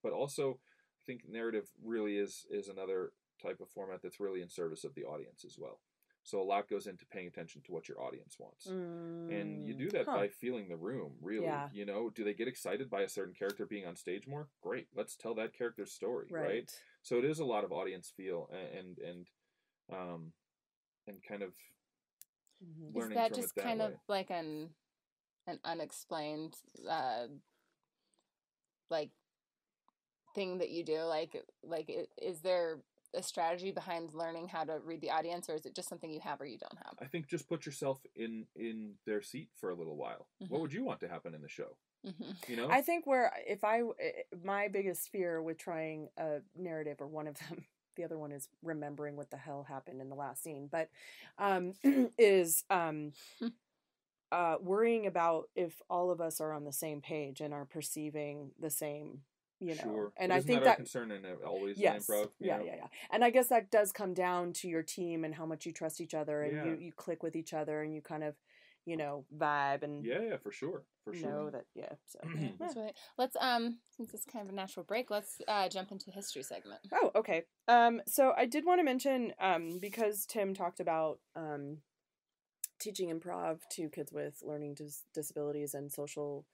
but also I think narrative really is another type of format that's really in service of the audience as well. So a lot goes into paying attention to what your audience wants, and you do that by feeling the room. Really, do they get excited by a certain character being on stage more? Great, let's tell that character's story, right? So it is a lot of audience feel and kind of learning is that from just it that kind way. of like an unexplained like thing that you do, like is there a strategy behind learning how to read the audience, or is it just something you have or you don't have? I think just put yourself in their seat for a little while. What would you want to happen in the show? I think my biggest fear with trying a narrative, or one of them, the other one is remembering what the hell happened in the last scene, but is worrying about if all of us are on the same page and are perceiving the same, Sure. And but I think that concern in always in improv. Yeah. And I guess that does come down to your team and how much you trust each other, and you click with each other, and you kind of, vibe and for sure. Know that So that's right. Let's since it's kind of a natural break, let's jump into history segment. Oh, okay. So I did want to mention because Tim talked about teaching improv to kids with learning disabilities and social,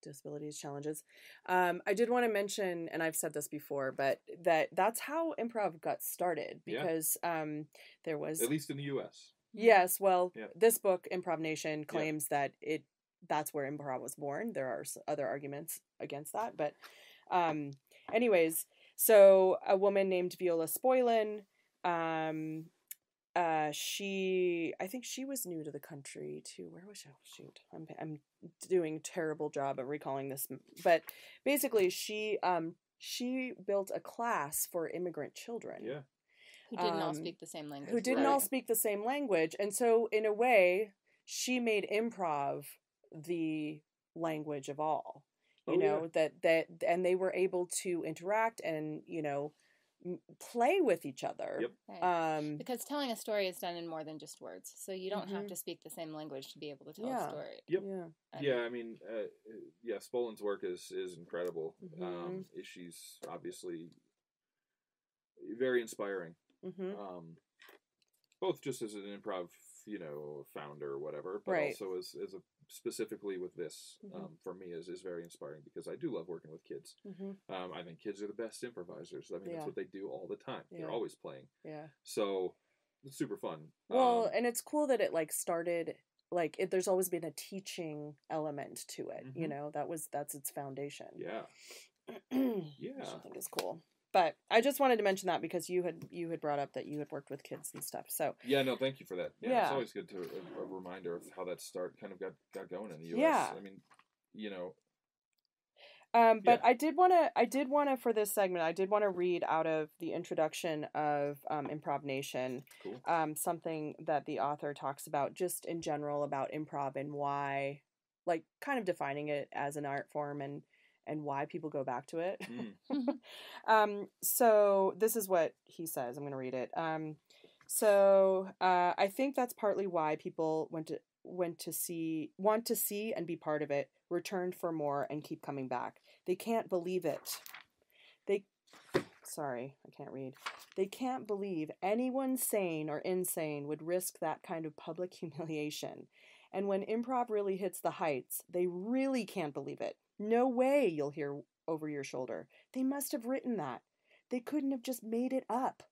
disabilities, challenges. I did want to mention, and I've said this before, but that's how improv got started, because there was, at least in the U.S. Yes, well, this book, Improv Nation, claims that that's where improv was born. There are other arguments against that, but anyways, so a woman named Viola Spoilen, I think she was new to the country too. Where was she? Oh, shoot, I'm doing a terrible job of recalling this, but basically she built a class for immigrant children. Yeah. Who didn't all speak the same language. Who didn't all speak the same language. And so, in a way, she made improv the language of all. That and they were able to interact and, play with each other. Yep. Right. Because telling a story is done in more than just words. So you don't have to speak the same language to be able to tell a story. Yep. Yeah. I mean, Spolin's work is incredible. She's obviously very inspiring. Both just as an improv, founder or whatever, but also as a specifically with this, for me is very inspiring, because I do love working with kids. I think kids are the best improvisers. I mean, that's what they do all the time. They're always playing. Yeah. So it's super fun. Well, and it's cool that it started, there's always been a teaching element to it. That's its foundation. Yeah. Which I think is cool. But I just wanted to mention that because you had brought up that you had worked with kids and stuff. So thank you for that. It's always good to a reminder of how that kind of got going in the U.S. I mean, But I did want to for this segment, I did want to read out of the introduction of Improv Nation, Cool. Something that the author talks about just in general about improv and why, like, kind of defining it as an art form and why people go back to it. So this is what he says. I'm going to read it. So I think that's partly why people want to see and be part of it, returned for more, and keep coming back. They can't believe it. Sorry, I can't read. They can't believe anyone sane or insane would risk that kind of public humiliation. And when improv really hits the heights, they really can't believe it. No way, you'll hear over your shoulder. They must have written that. They couldn't have just made it up.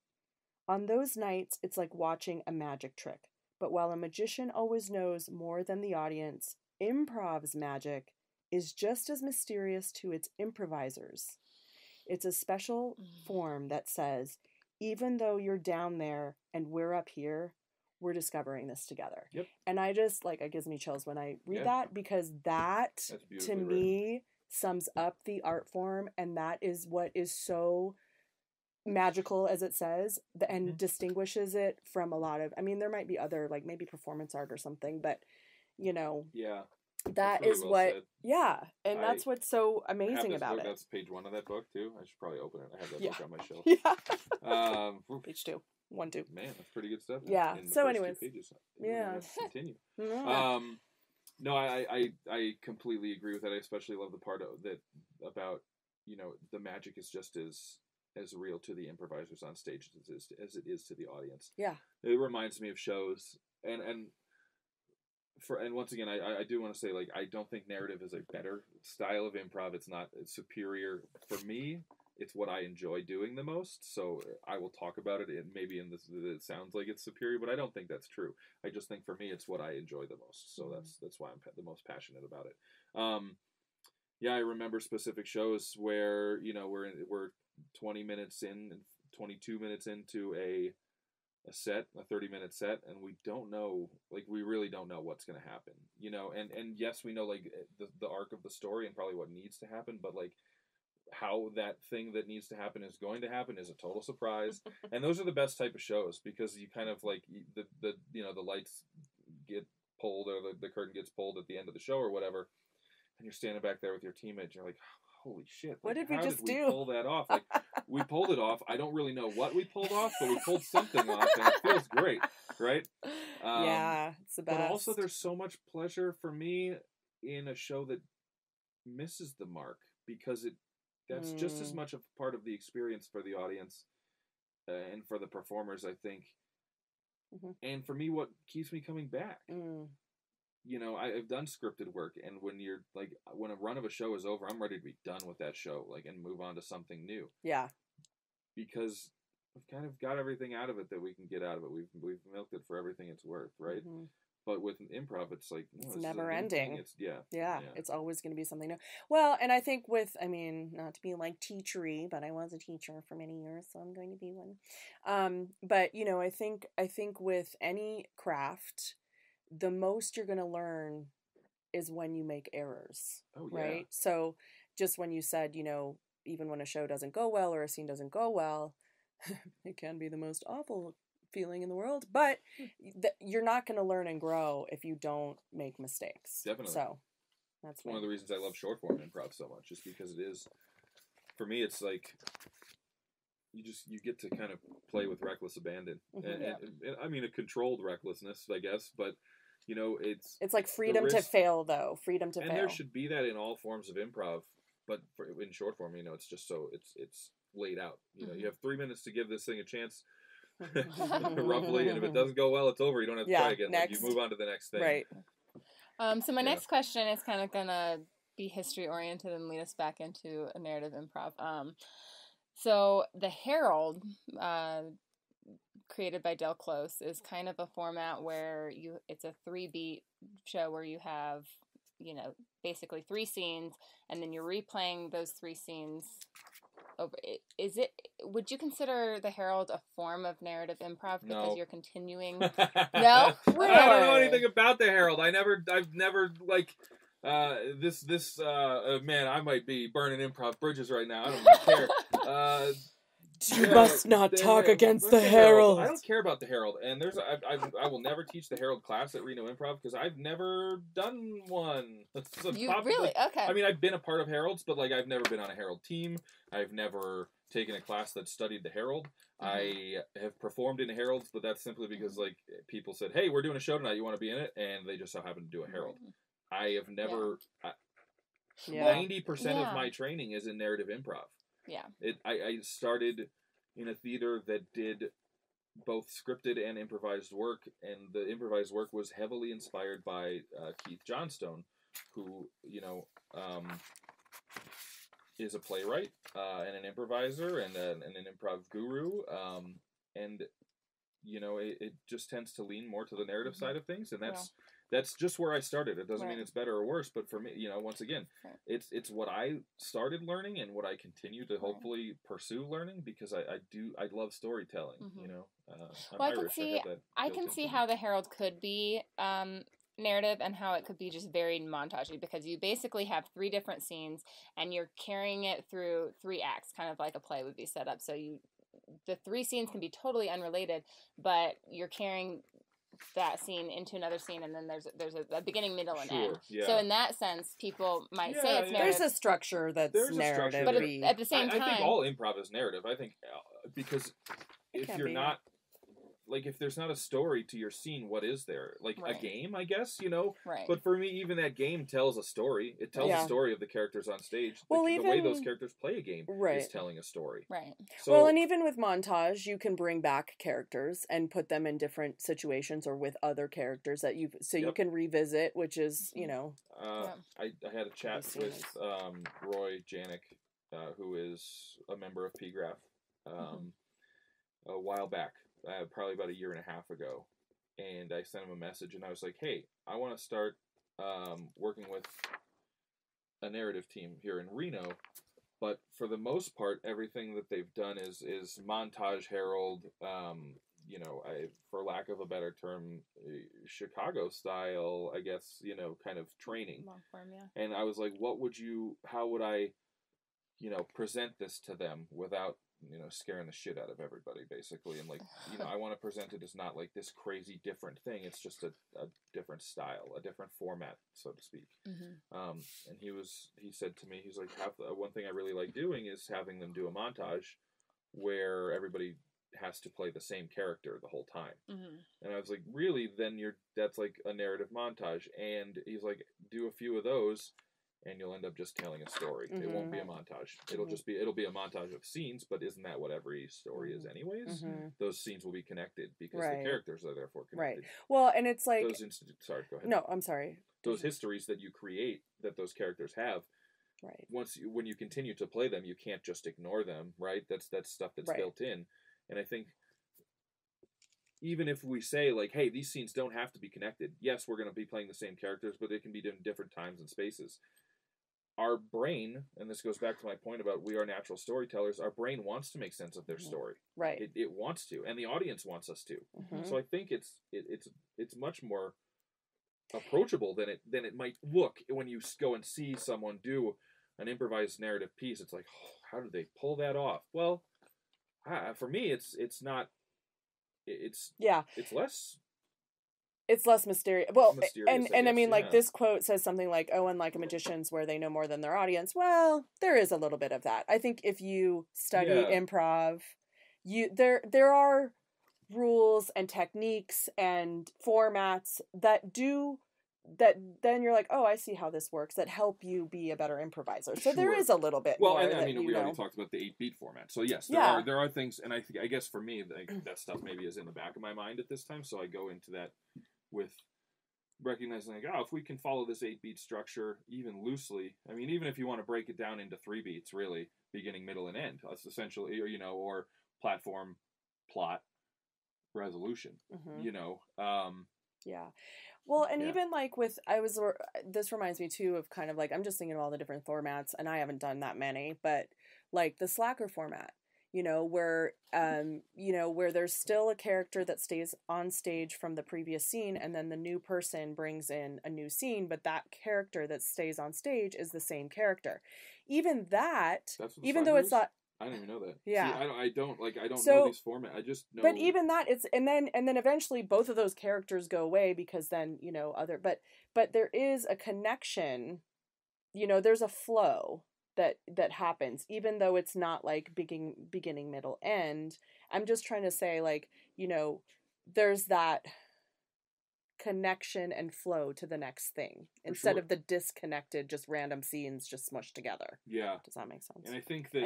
On those nights, it's like watching a magic trick. But while a magician always knows more than the audience, improv's magic is just as mysterious to its improvisers. It's a special form that says, even though you're down there and we're up here, we're discovering this together. Yep. And I just, like, it gives me chills when I read that, because that, to me, sums up the art form, and that is what is so magical, as it says, and distinguishes it from a lot of, I mean, there might be other, like, maybe performance art or something, but, you know, that really is what said. And that's what's so amazing about book. it. That's page 1 of that book too. I should probably open it. I have that book on my shelf. Page 2. 1, 2. Man, that's pretty good stuff. Yeah. So anyways, continue. No, I completely agree with that. I especially love the part of that about, you know, the magic is just as real to the improvisers on stage as it is to the audience. Yeah. It reminds me of shows and once again, I do want to say, like, I don't think narrative is a better style of improv. It's not superior. For me, it's what I enjoy doing the most. So I will talk about it, and maybe in this it sounds like it's superior, but I don't think that's true. I just think for me, it's what I enjoy the most. So that's why I'm the most passionate about it. I remember specific shows where, you know, we're 20 minutes in, 22 minutes into a 30-minute set, and we don't know, like, we really don't know what's going to happen, you know, and yes, we know, like, the arc of the story and probably what needs to happen, but, like, how that thing that needs to happen is going to happen is a total surprise. And those are the best type of shows, because you kind of, like, the you know, the lights get pulled, or the curtain gets pulled at the end of the show or whatever, and you're standing back there with your teammates, and you're like, holy shit, like, what did we just do? Pull that off? Like, we pulled it off. I don't really know what we pulled off, but we pulled something off, and it feels great, right? It's the best. But also, there's so much pleasure for me in a show that misses the mark, because that's just as much a part of the experience for the audience and for the performers, I think. And for me, what keeps me coming back. You know, I've done scripted work, and when a run of a show is over, I'm ready to be done with that show, like, and move on to something new. Yeah. Because we've kind of got everything out of it that we can get out of it. We've milked it for everything it's worth, right? But with an improv, it's like, no, it's never ending. It's it's always going to be something new. Well, and I think not to be like teachery, but I was a teacher for many years, so I'm going to be one. But, you know, I think with any craft, the most you're going to learn is when you make errors, right? So just when you said, you know, even when a show doesn't go well or a scene doesn't go well, it can be the most awful feeling in the world, but you're not going to learn and grow if you don't make mistakes. Definitely. So that's one of the reasons I love short form improv so much, just because it is, for me, it's like you get to kind of play with reckless abandon, and I mean a controlled recklessness, I guess, but, you know, it's like freedom to fail, though. Freedom to fail. And there should be that in all forms of improv, but in short form, you know, it's just so it's laid out. You know, you have 3 minutes to give this thing a chance, roughly, and if it doesn't go well, it's over. You don't have to try again. Like, you move on to the next thing. Right. So my next question is kind of gonna be history oriented and lead us back into a narrative improv. So the Herald, created by Del Close, is kind of a format where it's a 3-beat show where you have, you know, basically 3 scenes, and then you're replaying those 3 scenes over. Would you consider the Herald a form of narrative improv because you're continuing? No, really? I don't know anything about the Herald. I've never like this man, I might be burning improv bridges right now. I don't even care. You must not talk against the Herald. I don't care about the Herald, and I will never teach the Herald class at Reno Improv because I've never done one. So really? Okay. I mean, I've been a part of Heralds, but like I've never been on a Herald team. I've never taken a class that studied the Herald. I have performed in Heralds, but that's simply because like people said, "Hey, we're doing a show tonight. You want to be in it?" And they just so happened to do a Herald. I have never. 90% of my training is in narrative improv. Yeah. I started in a theater that did both scripted and improvised work, and the improvised work was heavily inspired by Keith Johnstone, who, is a playwright and an improviser and an improv guru. And, it just tends to lean more to the narrative side of things, and that's just where I started. It doesn't mean it's better or worse, but for me, once again, it's what I started learning and what I continue to hopefully pursue learning, because I love storytelling. I'm Irish. I can see how the Herald could be narrative and how it could be just very montagey, because you basically have 3 different scenes and you're carrying it through 3 acts, kind of like a play would be set up. So the 3 scenes can be totally unrelated, but you're carrying that scene into another scene, and then there's a beginning, middle, and end. Yeah. So in that sense, people might say it's narrative. There's a structure that's narrative. But at the same time, I think all improv is narrative. I think because if you're not, like, if there's not a story to your scene, what is there? Like a game, I guess, Right. But for me, even that game tells a story. It tells a story of the characters on stage. Well, the way those characters play a game is telling a story. Right. So, and even with montage, you can bring back characters and put them in different situations or with other characters that you can revisit, which is, I had a chat with Roy Janik, who is a member of PGRAPH, a while back. Probably about 1.5 years ago, and I sent him a message, and I was like, "Hey, I want to start working with a narrative team here in Reno, but for the most part, everything that they've done is montage Herald, for lack of a better term, Chicago style, I guess, kind of training." Long form, yeah. And I was like, how would I, present this to them without scaring the shit out of everybody, basically. And, like, I want to present it as not, like, this crazy different thing. It's just a different style, a different format, so to speak. And he said to me, he's like, one thing I really like doing is having them do a montage where everybody has to play the same character the whole time. And I was like, really? Then that's like a narrative montage. And he's like, do a few of those, and you'll end up just telling a story. It won't be a montage. It'll be a montage of scenes, but isn't that what every story is anyways? Those scenes will be connected because the characters are therefore connected. Right. Well, and it's like sorry, go ahead. No, I'm sorry. Those histories that you create, that those characters have, right. When you continue to play them, you can't just ignore them, right? That's stuff that's built in. And I think even if we say, like, hey, these scenes don't have to be connected. Yes, we're going to be playing the same characters, but they can be in different times and spaces. Our brain, and this goes back to my point about we are natural storytellers, our brain wants to make sense of their story. Right. It wants to, and the audience wants us to. So I think it's much more approachable than it might look when you go and see someone do an improvised narrative piece. It's like, oh, how did they pull that off? Well, for me, it's not. It's less. It's less mysterious. Well, and I mean, like, this quote says something like, "Oh, unlike magicians, where they know more than their audience." Well, there is a little bit of that. I think if you study improv, there are rules and techniques and formats that then you're like, oh, I see how this works, that help you be a better improviser. So there is a little bit more. Well, I mean, we already talked about the 8-beat format. So yes, there are things, and I guess for me, that stuff maybe is in the back of my mind at this time, so I go into that with recognizing, like, if we can follow this 8-beat structure even loosely, I mean, even if you want to break it down into 3 beats, really, beginning, middle, and end, that's essentially, or platform, plot, resolution, Yeah. Well, and even like this reminds me too of kind of like, I'm just thinking of all the different formats, and I haven't done that many, but like the Slacker format, where where there's still a character that stays on stage from the previous scene, and then the new person brings in a new scene, but that character that stays on stage is the same character. Even that, even though it's not, I don't even know that. Yeah. See, I don't know these formats. I just know. But even that, it's and then eventually both of those characters go away, because then but there is a connection. There's a flow that happens, even though it's not like beginning, middle, end. I'm just trying to say, like, there's that connection and flow to the next thing, instead of the disconnected, just random scenes just smushed together. Yeah. Does that make sense? And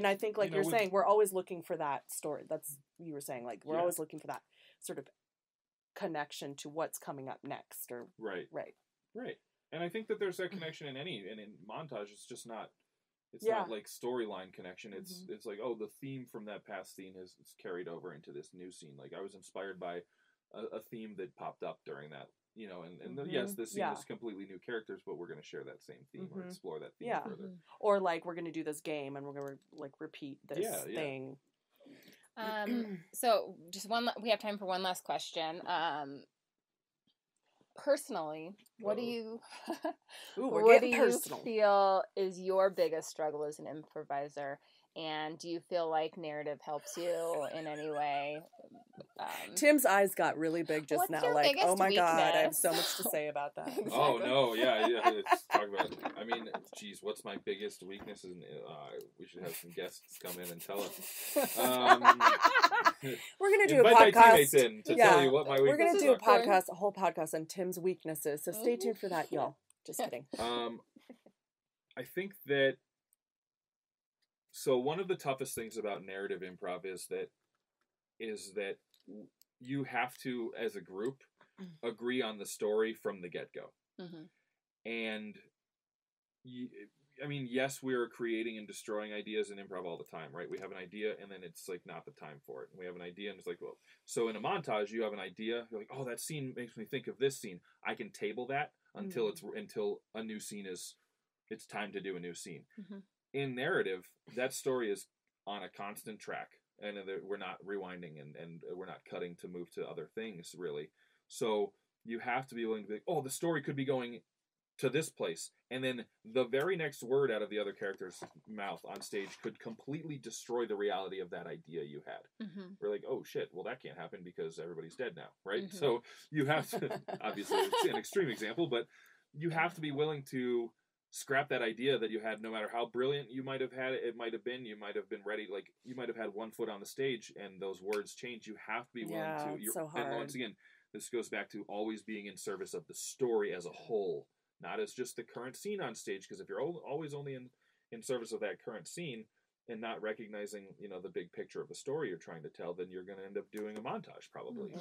I think like you're saying, we're always looking for that story. That's, you were saying, like, we're always looking for that sort of connection to what's coming up next, or right. And I think that there's that connection in montage. It's just not. It's not like storyline connection. It's it's like, oh, the theme from that past scene is carried over into this new scene. Like, I was inspired by a theme that popped up during that, yes, this scene is completely new characters, but we're going to share that same theme or explore that theme further. Or like, we're going to do this game and we're going to like repeat this thing. So just we have time for one last question. Personally, what do you feel is your biggest struggle as an improviser? And do you feel like narrative helps you in any way? Tim's eyes got really big just now. Like, oh my God, I have so much to say about that. Exactly. Oh no, yeah. Let's talk about it. I mean, geez, what's my biggest weakness? And we should have some guests come in and tell us. We're gonna do a podcast. My teammates in to tell you what my weaknesses are. We're gonna do a whole podcast on Tim's weaknesses. So stay tuned for that, y'all. Just kidding. I think that. So one of the toughest things about narrative improv is that you have to, as a group, agree on the story from the get-go. And yes, we're creating and destroying ideas in improv all the time, right? We have an idea, and then it's like not the time for it. And we have an idea, and it's like, well, so in a montage, you have an idea. You're like, oh, that scene makes me think of this scene. I can table that until a new scene it's time to do a new scene. In narrative, that story is on a constant track, and we're not rewinding and we're not cutting to move to other things, really. So you have to be willing to be, oh, the story could be going to this place, and then the very next word out of the other character's mouth on stage could completely destroy the reality of that idea you had. We're like, oh shit, well, that can't happen because everybody's dead now, right? So you have to, obviously it's an extreme example, but you have to be willing to scrap that idea that you had. No matter how brilliant you might have had it might have been, you might have been ready, like you might have had one foot on the stage and those words change. You have to be willing to. It's so hard. And once again, this goes back to always being in service of the story as a whole, not as just the current scene on stage. Because if you're always only in service of that current scene and not recognizing, the big picture of the story you're trying to tell, then you're going to end up doing a montage probably,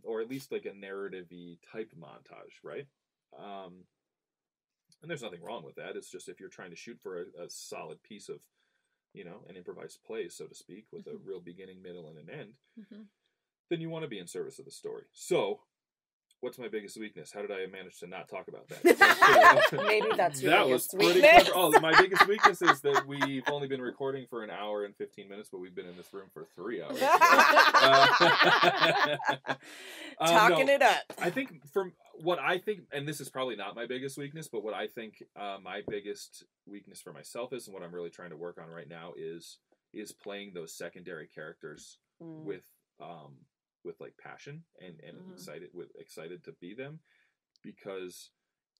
or at least like a narrative-y type montage, right? And there's nothing wrong with that. It's just if you're trying to shoot for a solid piece of, an improvised play, so to speak, with a real beginning, middle, and an end, then you want to be in service of the story. So, what's my biggest weakness? How did I manage to not talk about that? Maybe that's your biggest pretty weakness. Clever. Oh, my biggest weakness is that we've only been recording for an hour and 15 minutes, but we've been in this room for 3 hours. Talking it up. I think and this is probably not my biggest weakness, but what I think my biggest weakness for myself is, and what I'm really trying to work on right now is playing those secondary characters with like passion and excited to be them, because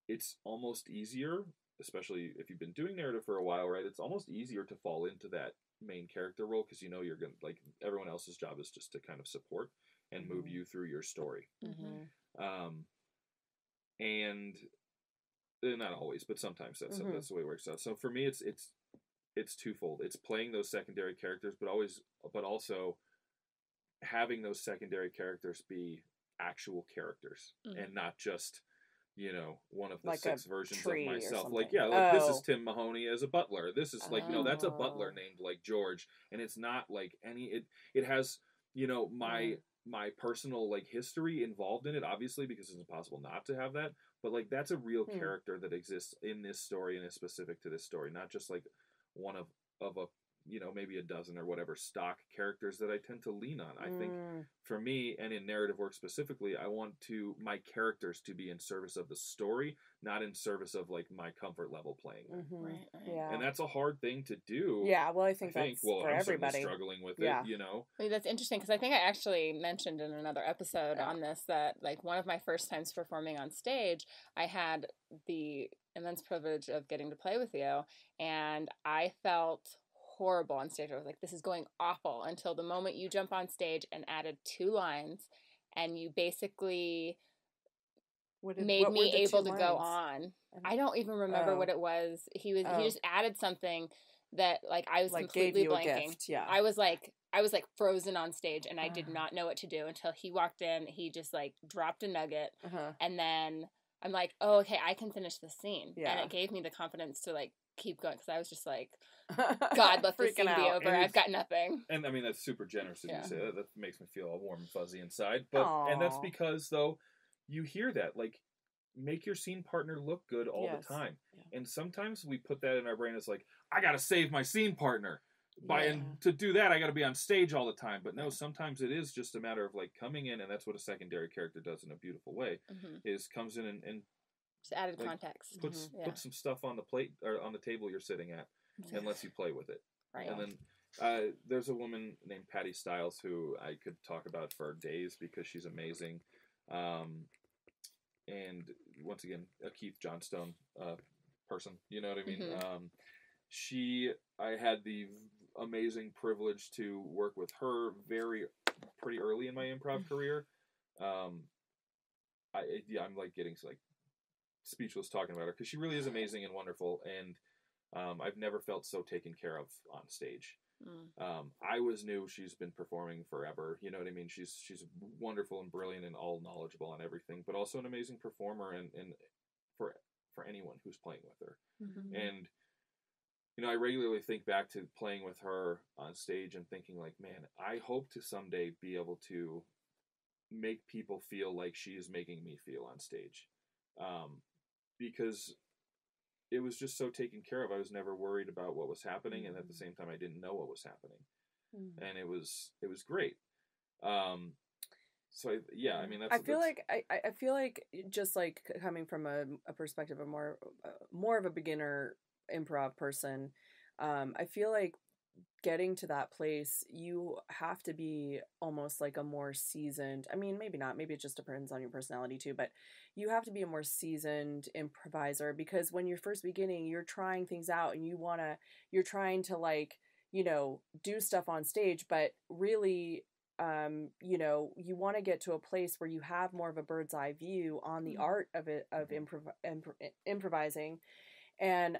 it's almost easier, especially if you've been doing narrative for a while, right? It's almost easier to fall into that main character role, because you're gonna, like, everyone else's job is just to kind of support and move you through your story. And not always, but sometimes that's the way it works out. So for me, it's twofold. It's playing those secondary characters, but also having those secondary characters be actual characters and not just, one of the like 6 versions of myself. Like, this is Tim Mahoney as a butler. This is like, no, that's a butler named like George. And it's not like it has, my personal like history involved in it, obviously, because it's impossible not to have that. But like, that's a real character that exists in this story and is specific to this story, not just like one of a maybe a dozen or whatever stock characters that I tend to lean on. I think for me, and in narrative work specifically, I want my characters to be in service of the story, not in service of like my comfort level playing them. Right. Yeah. And that's a hard thing to do. Yeah, well, I think that's for I'm everybody. Struggling with Yeah. it, Well, that's interesting because I think I actually mentioned in another episode on this that like one of my first times performing on stage, I had the immense privilege of getting to play with you, and I felt horrible on stage. I was like, this is going awful, until the moment you jump on stage and added 2 lines, and you basically made me able to go on. I don't even remember what it was. He just added something that like I was like completely blanking. Yeah. I was like frozen on stage, and I did not know what to do until he walked in. He just like dropped a nugget, and then I'm like, oh, okay, I can finish the scene. Yeah. And it gave me the confidence to like keep going, because I was just like, God, let this scene be over. I've got nothing. And I mean, that's super generous of you to say that. That makes me feel all warm and fuzzy inside. But and that's because though you hear that, like, make your scene partner look good all the time. Yeah. And sometimes we put that in our brain as like, I gotta save my scene partner. And to do that, I got to be on stage all the time. But no, sometimes it is just a matter of like coming in, and that's what a secondary character does in a beautiful way. Is comes in and just added like, context. Puts some stuff on the plate or on the table you're sitting at, and lets you play with it. Right. And then there's a woman named Patty Stiles who I could talk about for days because she's amazing. And once again, a Keith Johnstone person. You know what I mean? I had the amazing privilege to work with her pretty early in my improv career. I'm like getting like speechless talking about her because she really is amazing and wonderful, and I've never felt so taken care of on stage. I was new. She's been performing forever. You know what I mean? She's wonderful and brilliant and all knowledgeable on everything, but also an amazing performer and for anyone who's playing with her. And I regularly think back to playing with her on stage and thinking like, man, I hope to someday be able to make people feel like she is making me feel on stage. Because it was just so taken care of. I was never worried about what was happening, and at the same time, I didn't know what was happening, and it was great. So I mean, I feel like just like coming from a perspective of more of a beginner improv person, I feel like getting to that place, you have to be almost like a more seasoned, I mean, maybe not, maybe it just depends on your personality too, but you have to be a more seasoned improviser, because when you're first beginning, you're trying things out and you're trying to like, do stuff on stage, but really, you want to get to a place where you have more of a bird's eye view on the art of improvising. And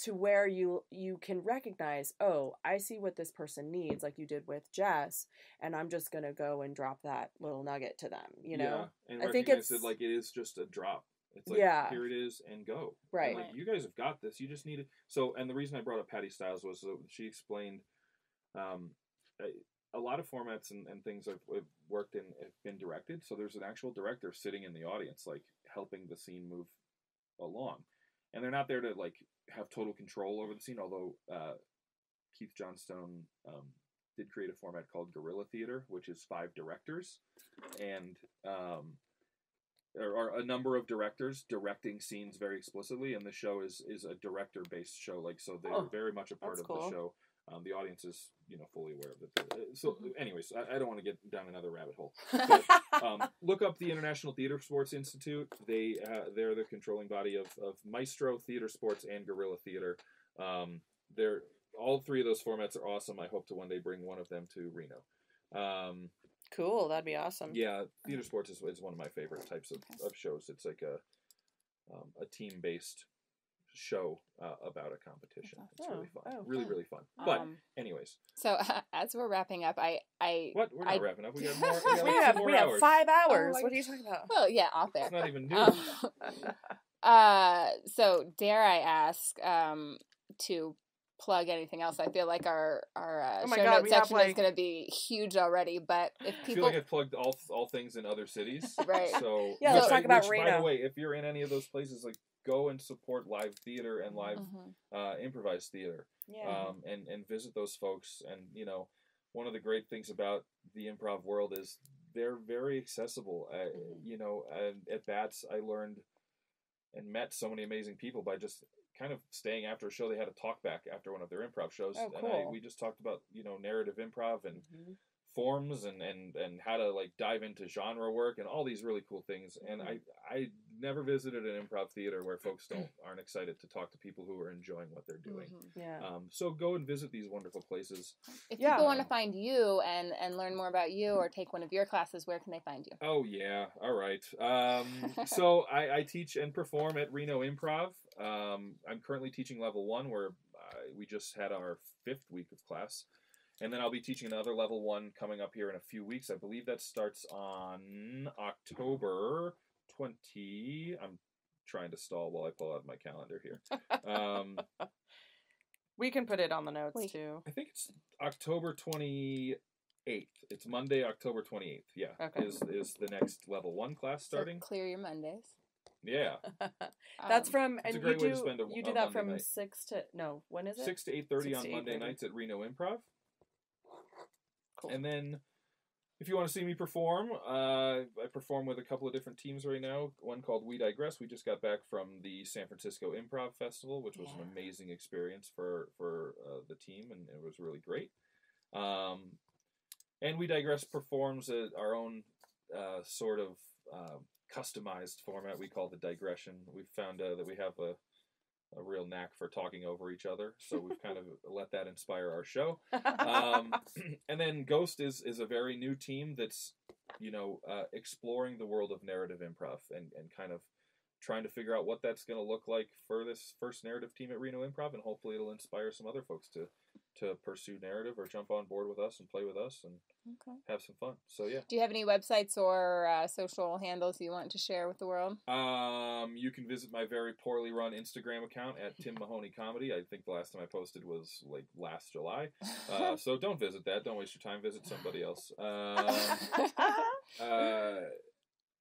to where you can recognize, oh, I see what this person needs, like you did with Jess, and I'm just gonna go and drop that little nugget to them, Yeah, and I think it's like it is just a drop. It's like, here it is, and go. Right. And like, you guys have got this. You just need it. So, and the reason I brought up Patty Stiles was that she explained a lot of formats and things I've worked in have been directed. So there's an actual director sitting in the audience, like helping the scene move along. And they're not there to like have total control over the scene, although Keith Johnstone did create a format called Guerrilla Theater, which is 5 directors, and there are a number of directors directing scenes very explicitly, and the show is a director-based show. Like, so they're very much a part of the show. The audience is, fully aware of it. So, anyways, I don't want to get down another rabbit hole. But, look up the International Theater Sports Institute. They're the controlling body of Maestro, Theater Sports, and Guerrilla Theater. They're all 3 of those formats are awesome. I hope to one day bring one of them to Reno. Cool, that'd be awesome. Yeah, Theater Sports is one of my favorite types of shows. It's like a team-based show about a competition. It's really fun. Really fun. But anyways, so as we're wrapping up, we're not wrapping up. We got more. We have 5 hours. What are you talking about? Well, yeah, off there. It's not even new. So dare I ask to plug anything else? I feel like our show notes section is going to be huge already, but if people, I feel like I've plugged all things in other cities, right? So let's talk about Reno. By the way, if you're in any of those places, like, go and support live theater and live Mm-hmm. improvised theater. Yeah. And visit those folks. And, you know, one of the great things about the improv world is they're very accessible. You know, at Bats, I learned and met so many amazing people by just kind of staying after a show. They had a talk back after one of their improv shows. Oh, cool. And we just talked about, you know, narrative improv and forms and how to like dive into genre work and all these really cool things. And I never visited an improv theater where folks aren't excited to talk to people who are enjoying what they're doing. Yeah. So go and visit these wonderful places. If people want to find you and learn more about you or take one of your classes, where can they find you? Oh yeah, all right. So I teach and perform at Reno Improv. I'm currently teaching level 1, where we just had our 5th week of class. And then I'll be teaching another level 1 coming up here in a few weeks. I believe that starts on October 20. I'm trying to stall while I pull out my calendar here. We can put it on the notes too. I think it's October 28th. It's Monday, October 28th. Yeah. Okay. Is the next level 1 class starting? So clear your Mondays. Yeah. That's from, it's and a great way you to spend do that Monday from night. 6 to, no, when is it? 6 to 8:30 6 on to Monday 8:30. nights at Reno Improv. Cool. And then if you want to see me perform, I perform with a couple of different teams right now. One called We Digress. We just got back from the San Francisco Improv Festival, which was an amazing experience for the team, and it was really great. And We Digress performs our own sort of customized format we call the digression. We've found that we have a real knack for talking over each other, so we've kind of let that inspire our show. And then Ghost is a very new team that's, you know, exploring the world of narrative improv and kind of trying to figure out what that's going to look like for this first narrative team at Reno Improv, and hopefully it'll inspire some other folks to pursue narrative or jump on board with us and play with us and have some fun. So yeah. Do you have any websites or social handles you want to share with the world? You can visit my very poorly run Instagram account at Tim Mahoney Comedy. I think the last time I posted was like last July. So don't visit that. Don't waste your time. Visit somebody else.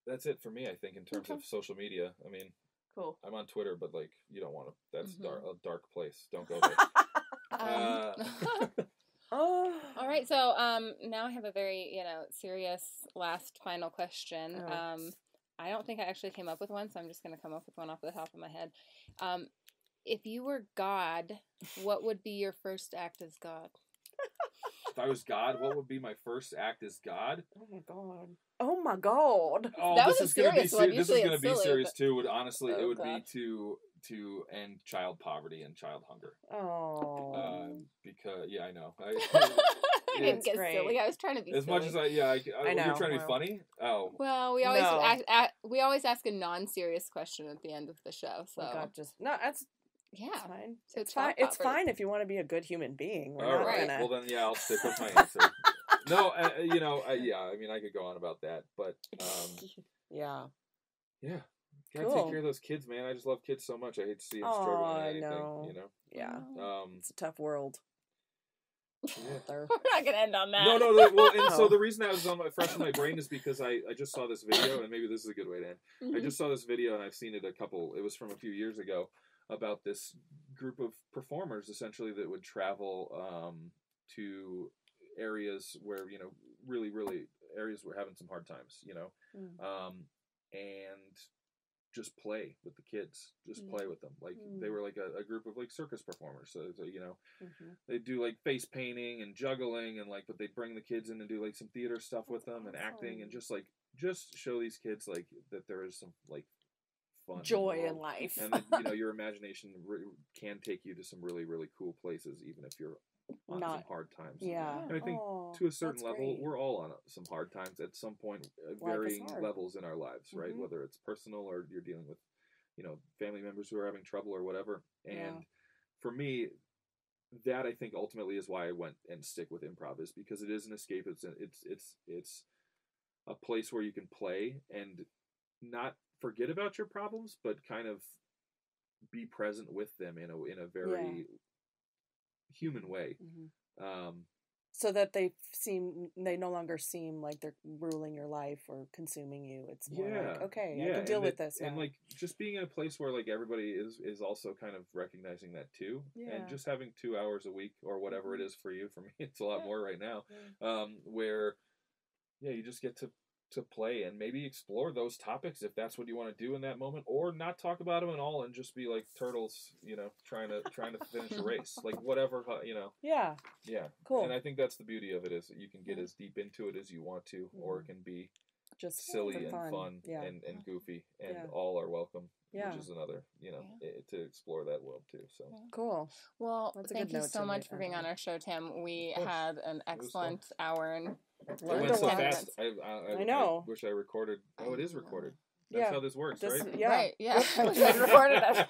That's it for me, I think, in terms of social media. I mean, cool. I'm on Twitter, but like, you don't want to. That's a dark place. Don't go there. All right, so now I have a very serious last final question. I don't think I actually came up with one, so I'm just going to come up with one off the top of my head. If you were God, what would be your first act as God? If I was God, what would be my first act as God? Oh my God! Oh my God! Oh, that this was is going to be one. this is going to be Silly, serious but... too. Would honestly, it would God. be to end child poverty and child hunger. Oh. Because I know. I didn't get great. silly. I was trying to be as silly. much as I know. You're trying to be funny. Oh. Well, we always ask a non-serious question at the end of the show. So God, that's fine. So it's fine. It's fine if you want to be a good human being. We're not right. gonna... Well then, I'll stick with my answer. No, I mean, I could go on about that, but yeah. Gotta take care of those kids, man. I just love kids so much. I hate to see them struggling with anything. No. You know. Yeah. It's a tough world. Yeah. We're not gonna end on that. No. Well, and so the reason that was fresh in my brain is because I just saw this video, and maybe this is a good way to end. I just saw this video, and I've seen it it was from a few years ago, about this group of performers essentially that would travel to areas where really areas were having some hard times, and just play with the kids, play with them. Like they were like a group of like circus performers. So they do like face painting and juggling and but they'd bring the kids in and do like some theater stuff with them and acting and just show these kids like that there is some like fun, joy in life, and that, your imagination can take you to some really really cool places, even if you're on some hard times. Yeah, and I think to a certain level, we're all on some hard times at some point, varying levels in our lives, right? Whether it's personal or you're dealing with, family members who are having trouble or whatever. And for me, that I think ultimately is why I went and stick with improv, is because it is an escape. It's a place where you can play and not forget about your problems, but kind of be present with them in a very human way. So that they no longer seem like they're ruling your life or consuming you. It's more like, okay, I can deal with this now. And like just being in a place where like everybody is also kind of recognizing that too. Yeah. And just having 2 hours a week or whatever it is for you. For me, it's a lot more right now. Where you just get to play and maybe explore those topics if that's what you want to do in that moment, or not talk about them at all and just be like turtles, trying to finish a race, like whatever, Yeah. Cool. And I think that's the beauty of it, is that you can get as deep into it as you want to, or it can be just silly and fun and goofy, and all are welcome. Which is another, to explore that world too. So cool. Well, thank you so much for being on our show, Tim. We had an excellent hour and it went so fast. I know. I wish I recorded. Oh, it is recorded. That's how this works, right? Yeah. Right, yeah. I wish I'd recorded it.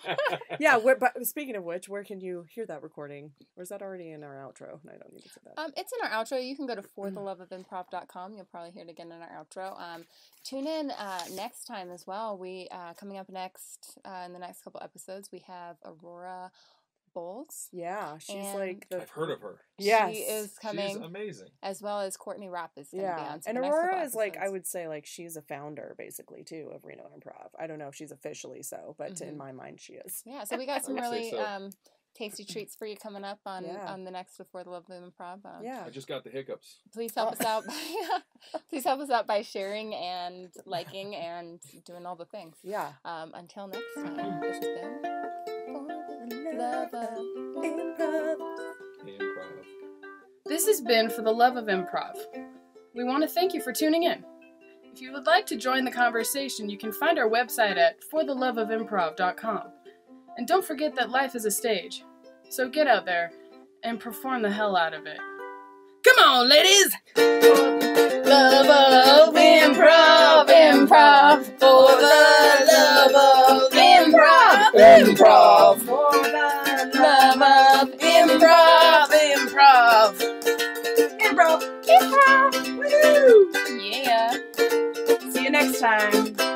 Yeah, but speaking of which, where can you hear that recording? Or is that already in our outro? I don't need to say that. It's in our outro. You can go to fortheloveofimprov.com. You'll probably hear it again in our outro. Tune in next time as well. We coming up next in the next couple episodes, we have Aurora Bowles. Yeah, she's like I've heard of her. Yes. She is coming. She's amazing. As well as Courtney Rapp is going to be on. So and Aurora is like, I would say, like, she's a founder basically too of Reno Improv. I don't know if she's officially so, but in my mind she is. Yeah, so we got some really tasty treats for you coming up on the next For the Love of Improv. I just got the hiccups. Please help us out. Please help us out by sharing and liking and doing all the things. Yeah. Until next time, this has been For the Love of Improv. This has been For the Love of Improv. We want to thank you for tuning in. If you would like to join the conversation, you can find our website at fortheloveofimprov.com. And don't forget that life is a stage. So get out there and perform the hell out of it. Come on, ladies! Love of improv, improv. For the love of improv, Improv. For the love of improv, improv. Improv. Improv. Woo! Yeah. See you next time.